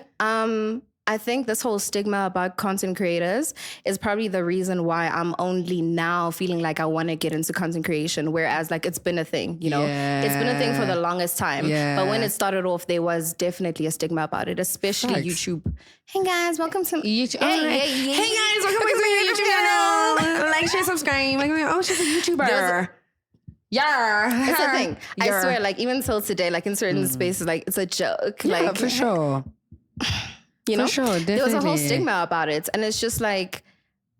I think this whole stigma about content creators is probably the reason why I'm only now feeling like I want to get into content creation. Whereas like it's been a thing, you know, it's been a thing for the longest time. But when it started off, there was definitely a stigma about it, especially YouTube. Hey guys, welcome to YouTube. Hey guys, welcome back to my YouTube channel. Like, share, subscribe. Oh, she's a YouTuber. Yeah. It's a thing. I swear, like even till today, like in certain spaces, like it's a joke. Yeah, like for sure. You know, for sure, definitely. There was a whole stigma about it. And it's just like,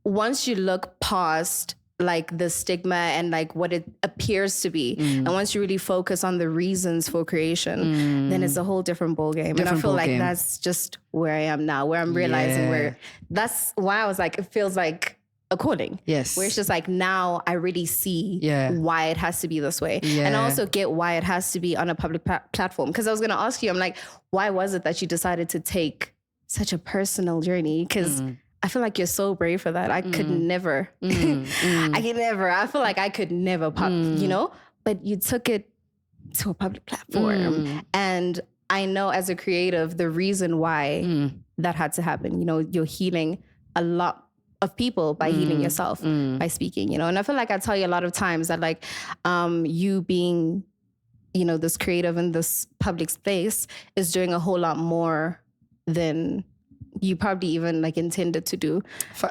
once you look past like the stigma and like what it appears to be, and once you really focus on the reasons for creation, then it's a whole different ballgame. And I feel like that's just where I am now, where I'm realizing where that's why I was like, it feels like a calling. Yes. Where it's just like, now I really see why it has to be this way. And I also get why it has to be on a public platform. Because I was going to ask you, I'm like, why was it that you decided to take such a personal journey? Because I feel like you're so brave for that. I could never. I could never. I feel like I could never you know? But you took it to a public platform. And I know as a creative, the reason why that had to happen, you know, you're healing a lot of people by healing yourself, by speaking, you know? And I feel like I tell you a lot of times that like you being, you know, this creative in this public space is doing a whole lot more than you probably even like intended to do,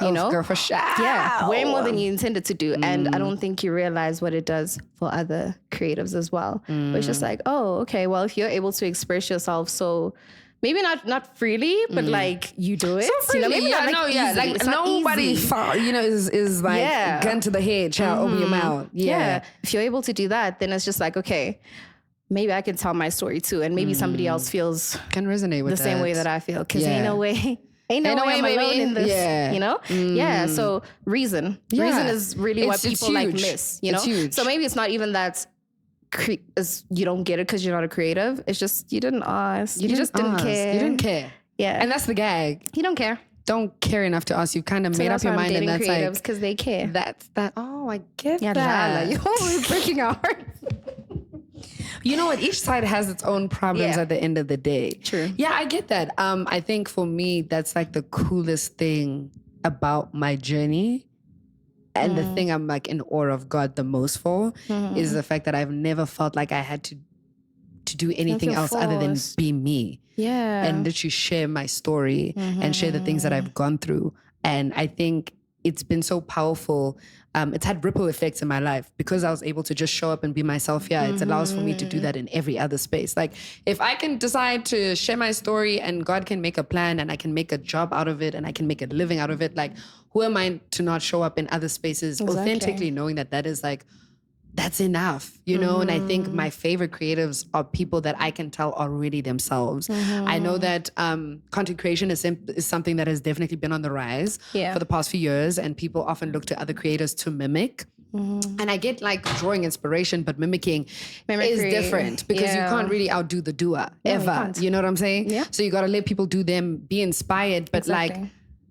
you know? Girl, for sure. Yeah, way more than you intended to do. And I don't think you realize what it does for other creatives as well. But it's just like, oh, okay, well, if you're able to express yourself so maybe not freely, but like you do it. So freely, you know, maybe not, like, easy. Like it's not nobody, easy. you know, is like gun to the head, child, open your mouth. Yeah. If you're able to do that, then it's just like, okay, maybe I can tell my story too. And maybe somebody else feels can resonate with the same way that I feel. Cause ain't no way I'm alone in this, you know? Yeah. So reason is really what people like miss, you know? So maybe it's not even that you don't get it because you're not a creative. It's just, you didn't ask. You just didn't care. You didn't care. Yeah. And that's the gag. You don't care. Don't care enough to ask. You've kind of made up your mind, and that's like, because they care. That's that. Oh, I get that. You're breaking our hearts. You know what? Each side has its own problems at the end of the day. True. Yeah, I get that. I think for me, that's like the coolest thing about my journey. And the thing I'm like in awe of God the most for is the fact that I've never felt like I had to do anything else other than be me. Yeah. And literally share my story and share the things that I've gone through. And I think it's been so powerful. It's had ripple effects in my life because I was able to just show up and be myself. Yeah, it allows for me to do that in every other space. Like if I can decide to share my story and God can make a plan and I can make a job out of it and I can make a living out of it, like who am I to not show up in other spaces authentically, knowing that that is like that's enough, you know? And I think my favorite creatives are people that I can tell are really themselves. I know that content creation is something that has definitely been on the rise for the past few years, and people often look to other creators to mimic. And I get like drawing inspiration, but mimicry is different because you can't really outdo the doer ever. You know what I'm saying? Yeah. So you got to let people do them, be inspired, but like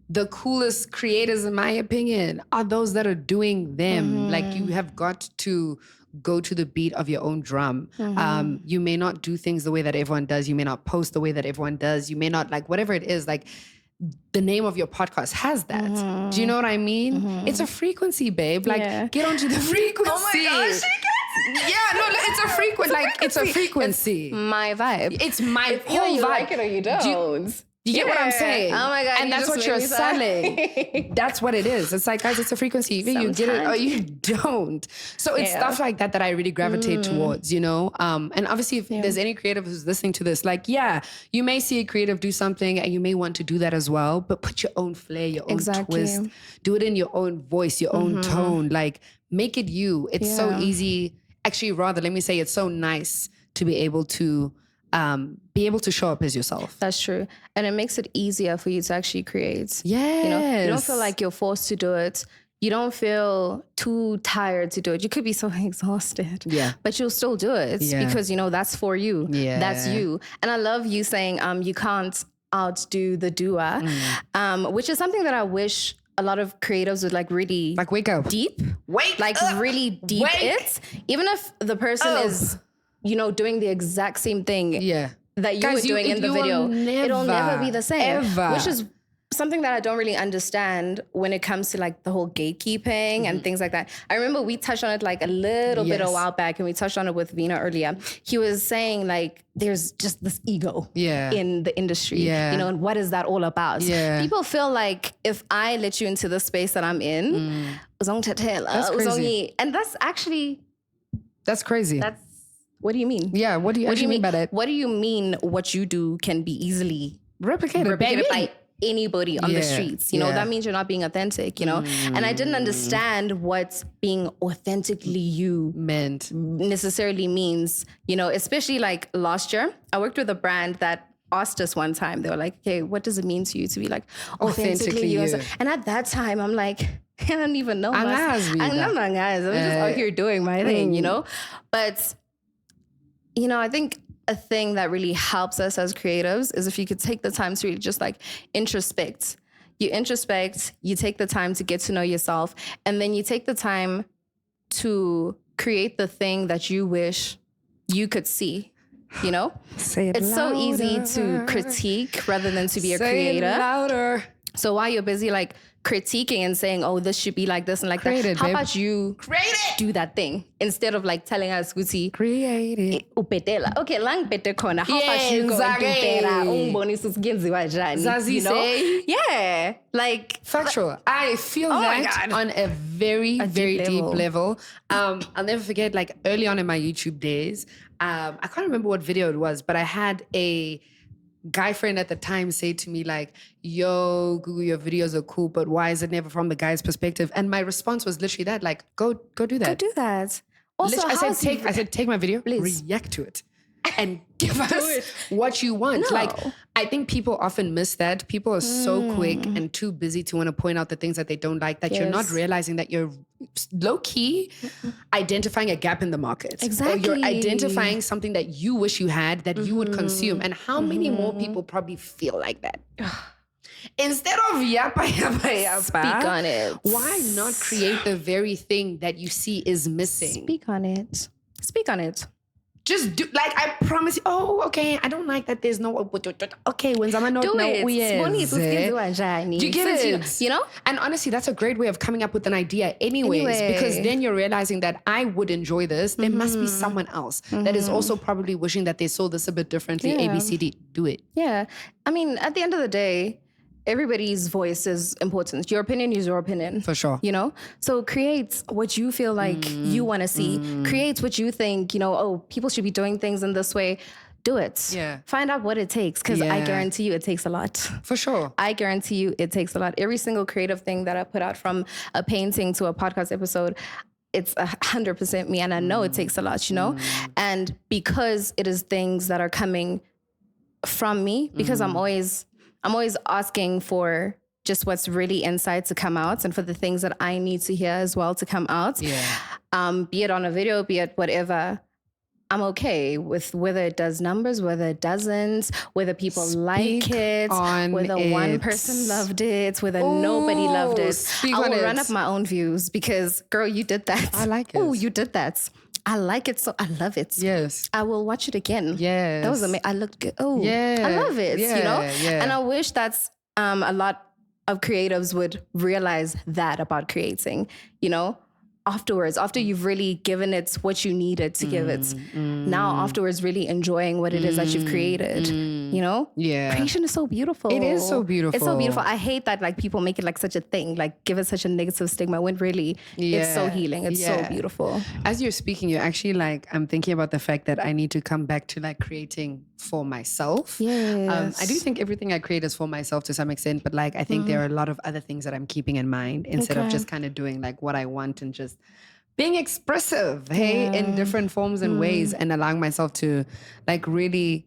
the coolest creators, in my opinion, are those that are doing them. Like you have got to go to the beat of your own drum. You may not do things the way that everyone does. You may not post the way that everyone does. You may not like whatever it is, like the name of your podcast has that. Do you know what I mean? It's a frequency, babe. Like get onto the frequency. Oh my gosh, it's a frequency. Like it's a frequency. It's my vibe. It's my whole you vibe. like it or you don't. You get what I'm saying? Oh my God. And that's what you're selling. That's what it is. It's like, guys, it's a frequency. Either you get it or you don't. So it's stuff like that that I really gravitate towards, you know? And obviously, if there's any creative who's listening to this, like, you may see a creative do something and you may want to do that as well, but put your own flair, your own twist. Do it in your own voice, your own tone. Like, make it you. It's so easy. Actually, rather, let me say it's so nice to be able to show up as yourself. That's true. And it makes it easier for you to actually create. Yes. You know, you don't feel like you're forced to do it. You don't feel too tired to do it. You could be so exhausted. Yeah. But you'll still do it because, you know, that's for you. Yeah. That's you. And I love you saying you can't outdo the doer, which is something that I wish a lot of creatives would like really like wake up. Deep. Wake like up. Really deep it. Even if the person is, you know, doing the exact same thing that you were doing in the video, it'll never be the same. Ever. Which is something that I don't really understand when it comes to like the whole gatekeeping and things like that. I remember we touched on it like a little bit a while back, and we touched on it with Vina earlier. He was saying like there's just this ego in the industry, you know, and what is that all about? People feel like if I let you into the space that I'm in, that's crazy. And that's actually... That's crazy. What do you mean? Yeah, what do you mean by that? What do you mean what you do can be easily replicated by anybody on the streets? You know, that means you're not being authentic, you know? And I didn't understand what being authentically you necessarily means, you know, especially like last year, I worked with a brand that asked us one time, they were like, okay, what does it mean to you to be like authentically you? And at that time, I'm like, I don't even know. I'm just out here doing my thing, you know? But... you know, I think a thing that really helps us as creatives is if you could take the time to really just like introspect. You introspect, you take the time to get to know yourself, and then you take the time to create the thing that you wish you could see, you know? It's so easy to critique rather than to be a creator. Say it louder. So while you're busy like critiquing and saying, oh, this should be like this and like that. How about you do that thing instead of like telling us, Gucci, create it. Okay, lang bete khona. How about you go and do better? You know? Yeah. Like factual. I feel that on a very, very deep level. I'll never forget, like early on in my YouTube days, I can't remember what video it was, but I had a guy friend at the time say to me like, yo, Gugu, your videos are cool, but why is it never from the guy's perspective? And my response was literally that, like, go do that. Go do that. Also, I said, take my video, please react to it and give us what you want. No. Like, I think people often miss that. People are so quick and too busy to want to point out the things that they don't like that you're not realizing that you're low-key identifying a gap in the market. Exactly. Or you're identifying something that you wish you had that you would consume. And how many more people probably feel like that? Instead of yappa, speak on it. Why not create the very thing that you see is missing? Speak on it. Speak on it. Just do, like, I promise you, oh, okay, I don't like that there's no, okay, when someone do it. Do you get it? You know? And honestly, that's a great way of coming up with an idea anyways, because then you're realizing that I would enjoy this. There must be someone else that is also probably wishing that they saw this a bit differently. A, B, C, D, do it. Yeah. I mean, at the end of the day, everybody's voice is important. Your opinion is your opinion. For sure. You know? So create what you feel like you want to see. Create what you think, you know, oh, people should be doing things in this way. Do it. Yeah. Find out what it takes, because I guarantee you it takes a lot. For sure. I guarantee you it takes a lot. Every single creative thing that I put out, from a painting to a podcast episode, it's 100% me, and I know it takes a lot, you know? And because it is things that are coming from me, because I'm always asking for just what's really inside to come out, and for the things that I need to hear as well to come out. Be it on a video, be it whatever. I'm okay with whether it does numbers, whether it doesn't, whether people like it, whether one person loved it, whether nobody loved it. I will run up my own views because, girl, you did that. I like it. Oh, you did that. I like it, so I love it. Yes. I will watch it again. Yes. That was amazing. I looked good. Oh, yeah. I love it, you know? Yeah. And I wish that's a lot of creatives would realize that about creating, you know? Afterwards, after you've really given it what you needed to give it, now afterwards really enjoying what it is that you've created, you know? Yeah. Creation is so beautiful. It is so beautiful. It's so beautiful. I hate that like people make it like such a thing, like give it such a negative stigma when really it's so healing. It's so beautiful. As you're speaking, you're actually like, I'm thinking about the fact that I need to come back to like creating for myself. Yes. I do think everything I create is for myself to some extent, but like I think there are a lot of other things that I'm keeping in mind instead of just kind of doing like what I want and just being expressive, in different forms and ways, and allowing myself to like really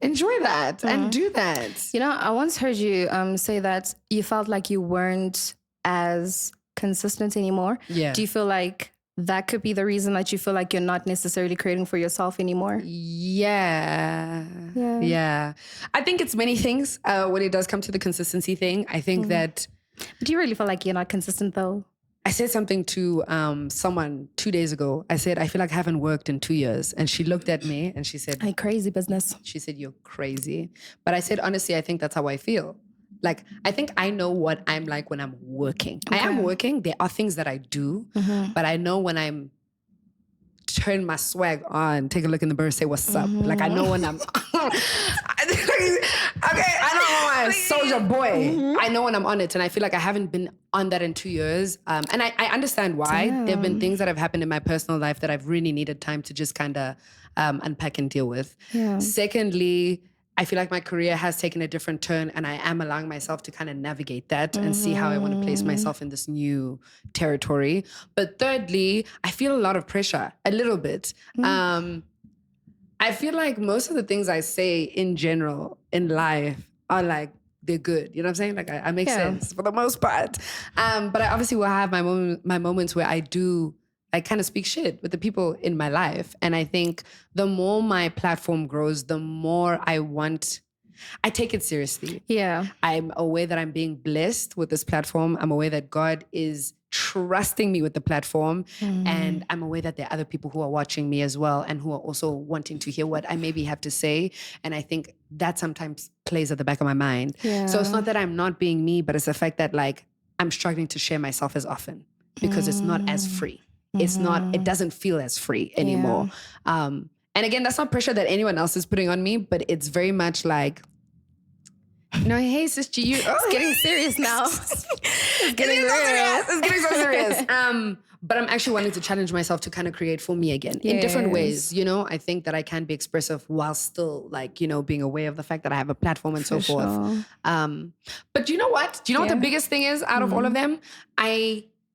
enjoy that and do that. You know, I once heard you say that you felt like you weren't as consistent anymore. Yeah. Do you feel like that could be the reason that you feel like you're not necessarily creating for yourself anymore? Yeah. I think it's many things when it does come to the consistency thing. I think that... Do you really feel like you're not consistent though? I said something to someone 2 days ago. I said, I feel like I haven't worked in 2 years. And she looked at me and she said... Like crazy business. She said, you're crazy. But I said, honestly, I think that's how I feel. Like, I think I know what I'm like when I'm working. Okay. I am working. There are things that I do. But I know when I'm turn my swag on, take a look in the mirror, say, what's up? Like, I know when I'm... Okay, I know I'm a soldier boy. I know when I'm on it. And I feel like I haven't been on that in 2 years. And I understand why. There have been things that have happened in my personal life that I've really needed time to just kind of unpack and deal with. Secondly, I feel like my career has taken a different turn and I am allowing myself to kind of navigate that and see how I want to place myself in this new territory. But thirdly, I feel a lot of pressure, a little bit. I feel like most of the things I say in general in life are like, they're good. You know what I'm saying? Like I make sense for the most part. But I obviously will have my moments where I do kind of speak shit with the people in my life. And I think the more my platform grows, the more I take it seriously. Yeah. I'm aware that I'm being blessed with this platform. I'm aware that God is trusting me with the platform. And I'm aware that there are other people who are watching me as well and who are also wanting to hear what I maybe have to say. And I think that sometimes plays at the back of my mind. Yeah. So it's not that I'm not being me, but it's the fact that like I'm struggling to share myself as often because it's not as free. It's not, it doesn't feel as free anymore. And again, that's not pressure that anyone else is putting on me, but it's very much like, you know, hey, Sis G.U. It's getting serious now. It's getting so serious. But I'm actually wanting to challenge myself to kind of create for me again in different ways. You know, I think that I can be expressive while still like, you know, being aware of the fact that I have a platform and so forth. But you know what? Do you know what the biggest thing is out of all of them?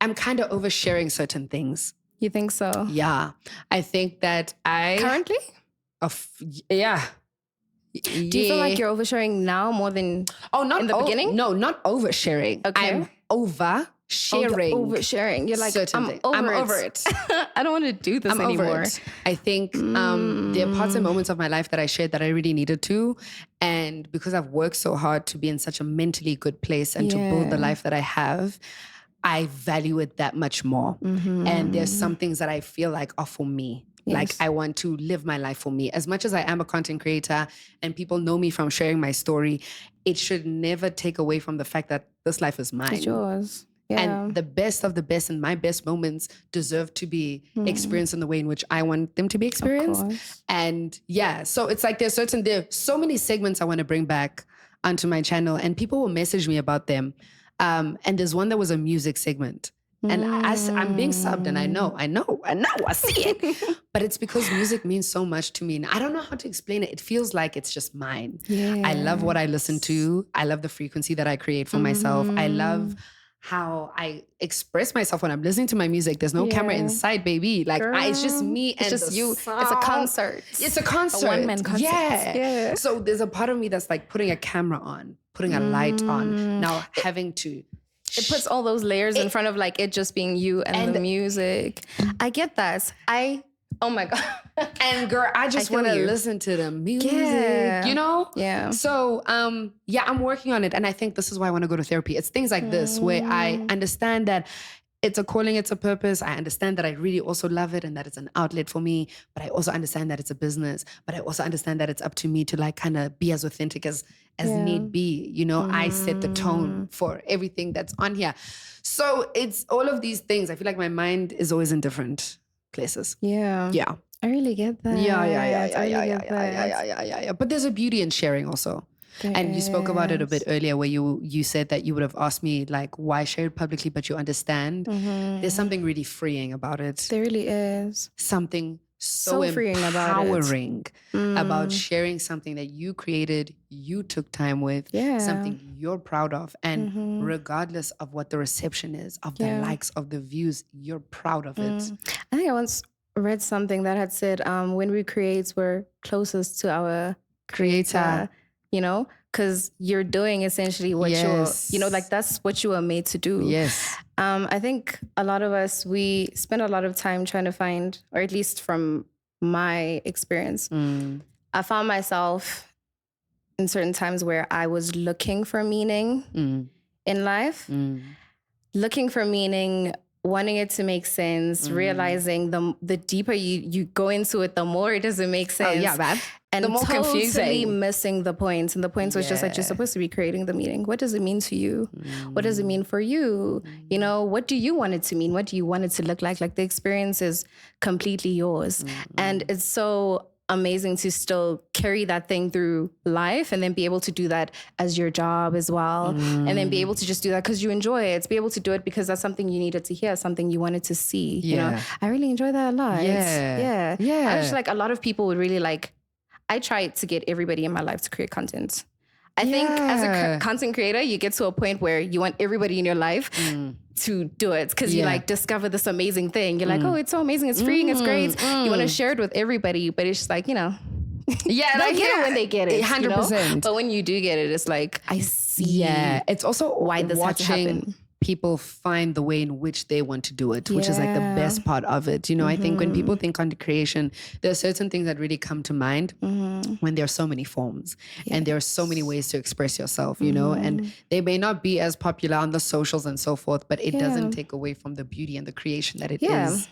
I'm kind of oversharing certain things. You think so? Yeah. I think that Currently? Yeah. Do you feel like you're oversharing now more than in the beginning? No, not oversharing. Okay. I'm oversharing. Oversharing. You're like, I'm over it. I don't want to do this anymore. I think there are parts and moments of my life that I shared that I really needed to. And because I've worked so hard to be in such a mentally good place and to build the life that I have, I value it that much more. And there's some things that I feel like are for me. Yes. Like I want to live my life for me. As much as I am a content creator and people know me from sharing my story, it should never take away from the fact that this life is mine. It's yours. Yeah. And the best of the best and my best moments deserve to be experienced in the way in which I want them to be experienced. And so it's like there's so many segments I want to bring back onto my channel and people will message me about them. And there's one that was a music segment. And I'm being subbed and I know, I see it. But it's because music means so much to me. And I don't know how to explain it. It feels like it's just mine. Yes. I love what I listen to. I love the frequency that I create for myself. I love how I express myself when I'm listening to my music. There's no camera inside, baby. Like it's just me and it's just you. sound. It's a concert. It's a concert. A one-man concert. Yeah. So there's a part of me that's like putting a camera on, putting a light on. Now having to. It puts all those layers in front of like it just being you and the music. I get that. Oh my God. And girl, I just want to listen to the music, you know? Yeah. So, I'm working on it. And I think this is why I want to go to therapy. It's things like this where I understand that it's a calling, it's a purpose. I understand that I really also love it and that it's an outlet for me. But I also understand that it's a business. But I also understand that it's up to me to like kind of be as authentic as need be. You know, I set the tone for everything that's on here. So it's all of these things. I feel like my mind is always in different places. Yeah. Yeah. I really get that. Yeah. But there's a beauty in sharing also. And you spoke about it a bit earlier where you said that you would have asked me like, why share it publicly, but you understand. There's something really freeing about it. There really is. Something so freeing empowering about sharing something that you created, you took time with, something you're proud of. And regardless of what the reception is, of the likes, of the views, you're proud of it. I think I once read something that had said, when we create, we're closest to our creator. You know, because you're doing essentially what like that's what you were made to do. Yes. I think a lot of us, we spend a lot of time trying to find, or at least from my experience, I found myself in certain times where I was looking for meaning in life, looking for meaning, wanting it to make sense, realizing the deeper you go into it, the more it doesn't make sense. Oh, yeah, man. And the more totally confusing. missing the point. And the point was just like, you're supposed to be creating the meaning. What does it mean to you? What does it mean for you? You know, what do you want it to mean? What do you want it to look like? Like the experience is completely yours. And it's so amazing to still carry that thing through life and then be able to do that as your job as well. And then be able to just do that because you enjoy it. Be able to do it because that's something you needed to hear, something you wanted to see. You know, I really enjoy that a lot. Yeah. I just like a lot of people would really like, I try to get everybody in my life to create content. I think as a content creator, you get to a point where you want everybody in your life to do it because you like discover this amazing thing. You're like, oh, it's so amazing. It's freeing. It's great. You want to share it with everybody, but it's just like, you know, they'll get it when they get it. 100%. You know? But when you do get it, it's like, I see. Yeah. It's also why this had to happen. People find the way in which they want to do it, which is like the best part of it. You know, I think when people think content creation, there are certain things that really come to mind when there are so many forms and there are so many ways to express yourself, you know, and they may not be as popular on the socials and so forth, but it doesn't take away from the beauty and the creation that it is.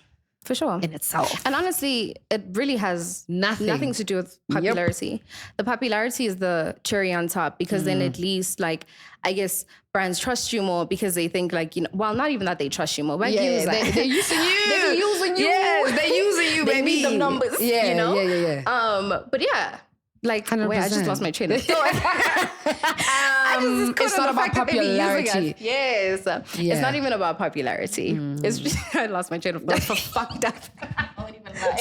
For sure. In itself. And honestly, it really has nothing to do with popularity. The popularity is the cherry on top because then at least like, I guess brands trust you more because they think like, you know, well, not even that they trust you more, but they're using you. They're using you. Yes, they're using you, baby. They need them numbers, you know? But yeah. Like, 100%. Wait, I just lost my train of thought. It's not about popularity. Yes. It's not even about popularity. It's just, I lost my train of thought. So fucked up. I won't even lie.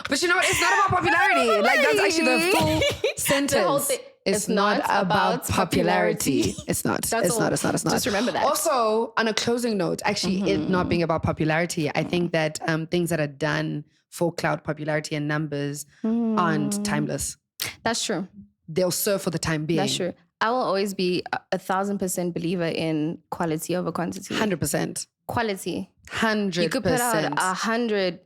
But you know what? It's not about popularity. Like, that's actually the full sentence. The whole thing. It's not about popularity. It's not. It's not. Just remember that. Also, on a closing note, actually, it not being about popularity, I think that things that are done for cloud popularity and numbers aren't timeless. That's true. They'll serve for the time being. That's true. I will always be 1,000% believer in quality over quantity. 100%. Quality. 100%. You could put out 100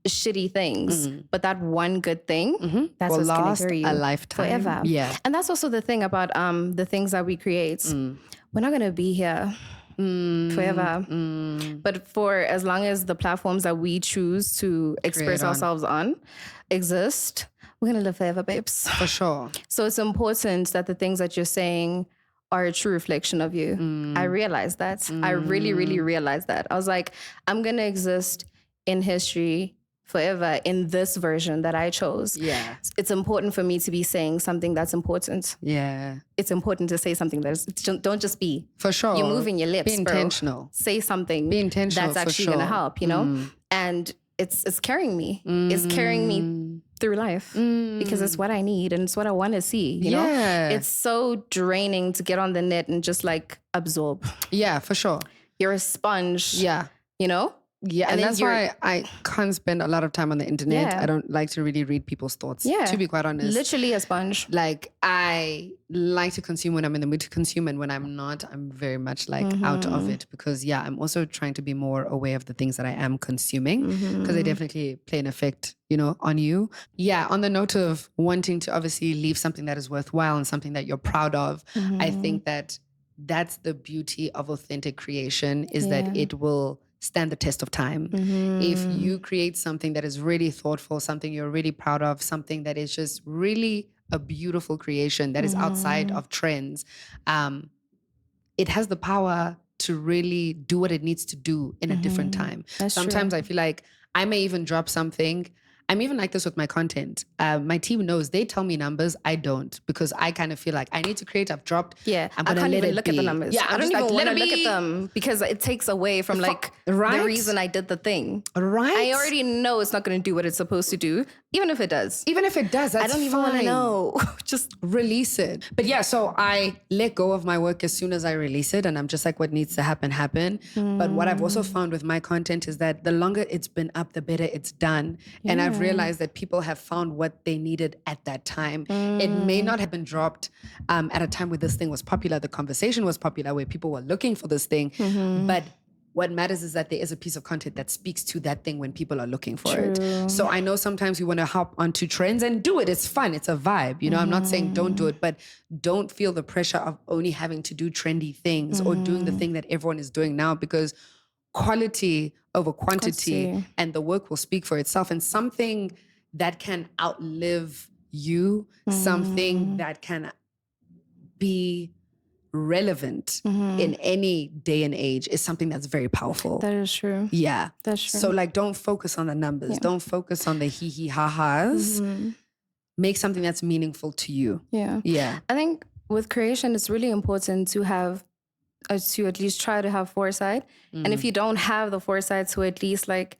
shitty things, but that one good thing, that's what's going to carry you a lifetime. Forever. Yeah. And that's also the thing about the things that we create. We're not going to be here forever. But for as long as the platforms that we choose to express ourselves on exist, we're going to live forever, babes. For sure. So it's important that the things that you're saying are a true reflection of you. I realized that. I really, really realized that. I was like, I'm going to exist in history forever in this version that I chose. Yeah. It's important for me to be saying something that's important. Yeah. It's important to say something don't just be. For sure. You're moving your lips, Be intentional. Bro. Say something be intentional, that's actually going to help, you know? And it's carrying me. It's carrying me through life because it's what I need and it's what I want to see. You know, it's so draining to get on the net and just like absorb. Yeah, for sure. You're a sponge. Yeah. You know? Yeah, and that's why I can't spend a lot of time on the internet. I don't like to really read people's thoughts, to be quite honest. Literally a sponge. Like, I like to consume when I'm in the mood to consume, and when I'm not, I'm very much like out of it because, I'm also trying to be more aware of the things that I am consuming because they definitely play an effect, you know, on you. Yeah, on the note of wanting to obviously leave something that is worthwhile and something that you're proud of, I think that that's the beauty of authentic creation is that it will stand the test of time. If you create something that is really thoughtful, something you're really proud of, something that is just really a beautiful creation that is outside of trends, it has the power to really do what it needs to do in a different time. Sometimes I feel like I may even drop something. I'm even like this with my content. My team knows, they tell me numbers, I don't, because I kind of feel like I need to create, I've dropped. Yeah, I'm I gonna can't let even it look be. at the numbers. Yeah, I don't even like, want to look at them because it takes away from like the reason I did the thing. Right. I already know it's not going to do what it's supposed to do, even if it does. Even if it does, that's I don't even want to know. Just release it. But yeah, so I let go of my work as soon as I release it, and I'm just like, what needs to happen, happen. But what I've also found with my content is that the longer it's been up, the better it's done. And I've realized that people have found what they needed at that time. It may not have been dropped at a time where this thing was popular, the conversation was popular, where people were looking for this thing. But what matters is that there is a piece of content that speaks to that thing when people are looking for it. So I know sometimes we want to hop onto trends and do it. It's fun. It's a vibe. You know, I'm not saying don't do it, but don't feel the pressure of only having to do trendy things or doing the thing that everyone is doing now, because quality over quantity and the work will speak for itself. And something that can outlive you, something that can be relevant in any day and age is something that's very powerful. that is true. Yeah. That's true. So like, don't focus on the numbers. Don't focus on the hee ha-has. Make something that's meaningful to you. Yeah. Yeah. I think with creation, it's really important to have, to at least try to have foresight. And if you don't have the foresight, to at least like,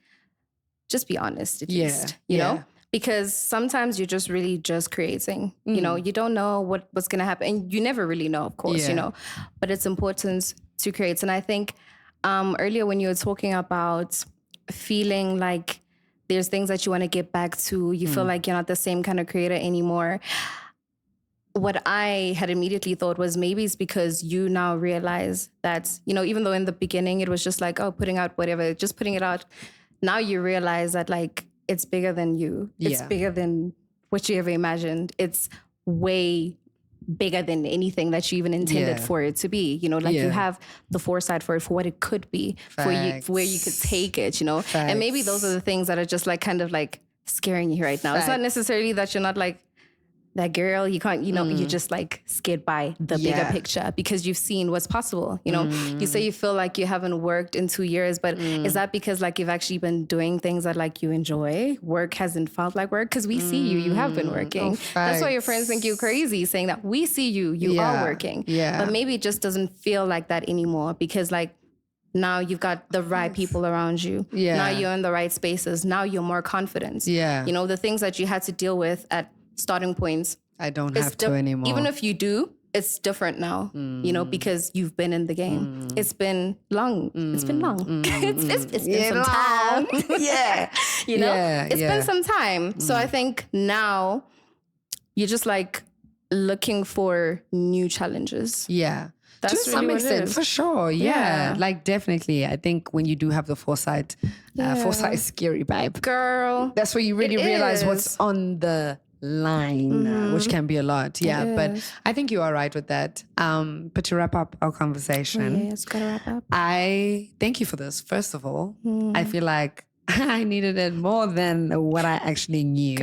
just be honest at least, you know? Because sometimes you're just really just creating, you know, you don't know what's going to happen. And you never really know, of course, you know, but it's important to create. And I think earlier when you were talking about feeling like there's things that you want to get back to, you feel like you're not the same kind of creator anymore. What I had immediately thought was maybe it's because you now realize that, you know, even though in the beginning it was just like, oh, putting out whatever, just putting it out. Now you realize that like, it's bigger than you. It's bigger than what you ever imagined. It's way bigger than anything that you even intended for it to be. You know, like you have the foresight for it, for what it could be, for where you could take it, you know? And maybe those are the things that are just like kind of like scaring you right now. It's not necessarily that you're not like, that girl, you can't, you know, you're just like scared by the bigger picture because you've seen what's possible. You know, you say you feel like you haven't worked in 2 years, but is that because like you've actually been doing things that like you enjoy? Work hasn't felt like work because we see you have been working. That's why your friends think you're crazy saying that we see you are working. But maybe it just doesn't feel like that anymore because like now you've got the right people around you. Now you're in the right spaces. Now you're more confident. You know, the things that you had to deal with at starting points, I don't have to anymore. Even if you do, it's different now, you know, because you've been in the game. It's been long. It's been long. It's been some time. You know, it's been some time. So I think now you're just like looking for new challenges. That's to really some extent, for sure. Like definitely. I think when you do have the foresight, foresight is scary, babe. Girl. That's where you really realize what's on the line, which can be a lot. But I think you are right with that. But to wrap up our conversation, gotta wrap up. I thank you for this. First of all, I feel like I needed it more than what I actually knew.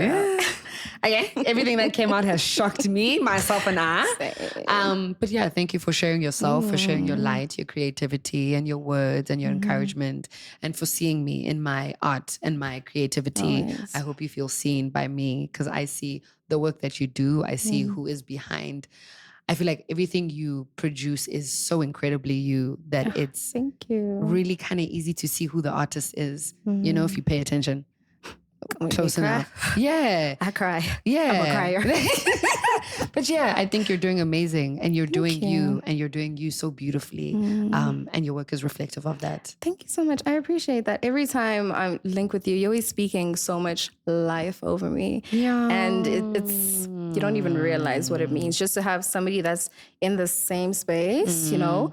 Okay, everything that came out has shocked me, myself and I. But yeah, thank you for sharing yourself, for sharing your light, your creativity, and your words and your encouragement, and for seeing me in my art and my creativity. I hope you feel seen by me because I see the work that you do. I see who is behind. I feel like everything you produce is so incredibly you that it's thank you. really kind of easy to see who the artist is, you know, if you pay attention. Close enough. Yeah. I cry. Yeah. I'm a crier. But yeah, I think you're doing amazing, and you're doing you, and you're doing you so beautifully. And your work is reflective of that. Thank you so much. I appreciate that. Every time I'm linked with you, you're always speaking so much life over me. Yeah. And it's, you don't even realize what it means just to have somebody that's in the same space, you know.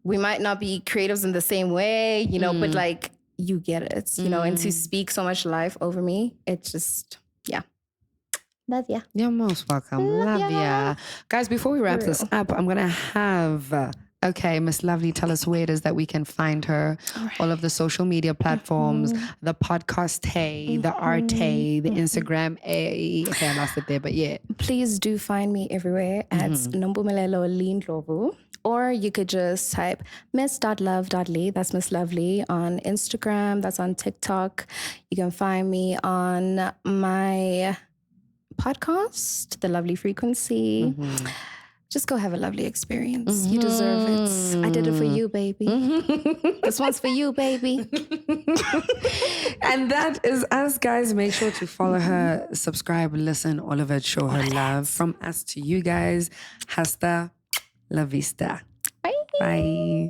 We might not be creatives in the same way, you know, but like you get it, you know, and to speak so much life over me, it's just, yeah. Love ya. You're most welcome. Love ya. Guys, before we wrap this up, I'm going to have... Okay, Miss Lovely, tell us where it is that we can find her. All of the social media platforms, the podcast, the art, the Instagram. Okay, I lost it there, but yeah. Please do find me everywhere at Nompumelelo Lee Ndlovu. Or you could just type miss.love.lee. That's Miss Lovely on Instagram. That's on TikTok. You can find me on my podcast, The Lovely Frequency. Just go have a lovely experience. You deserve it. I did it for you, baby. This one's for you, baby. And that is us, guys. Make sure to follow her, subscribe, listen, all of it. Show her love. From us to you guys. Hasta la vista. Bye. Bye.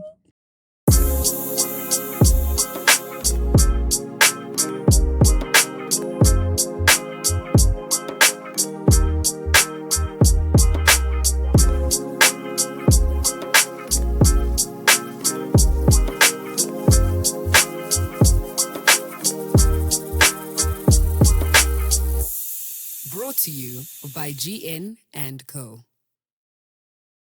Brought to you by GN and Co.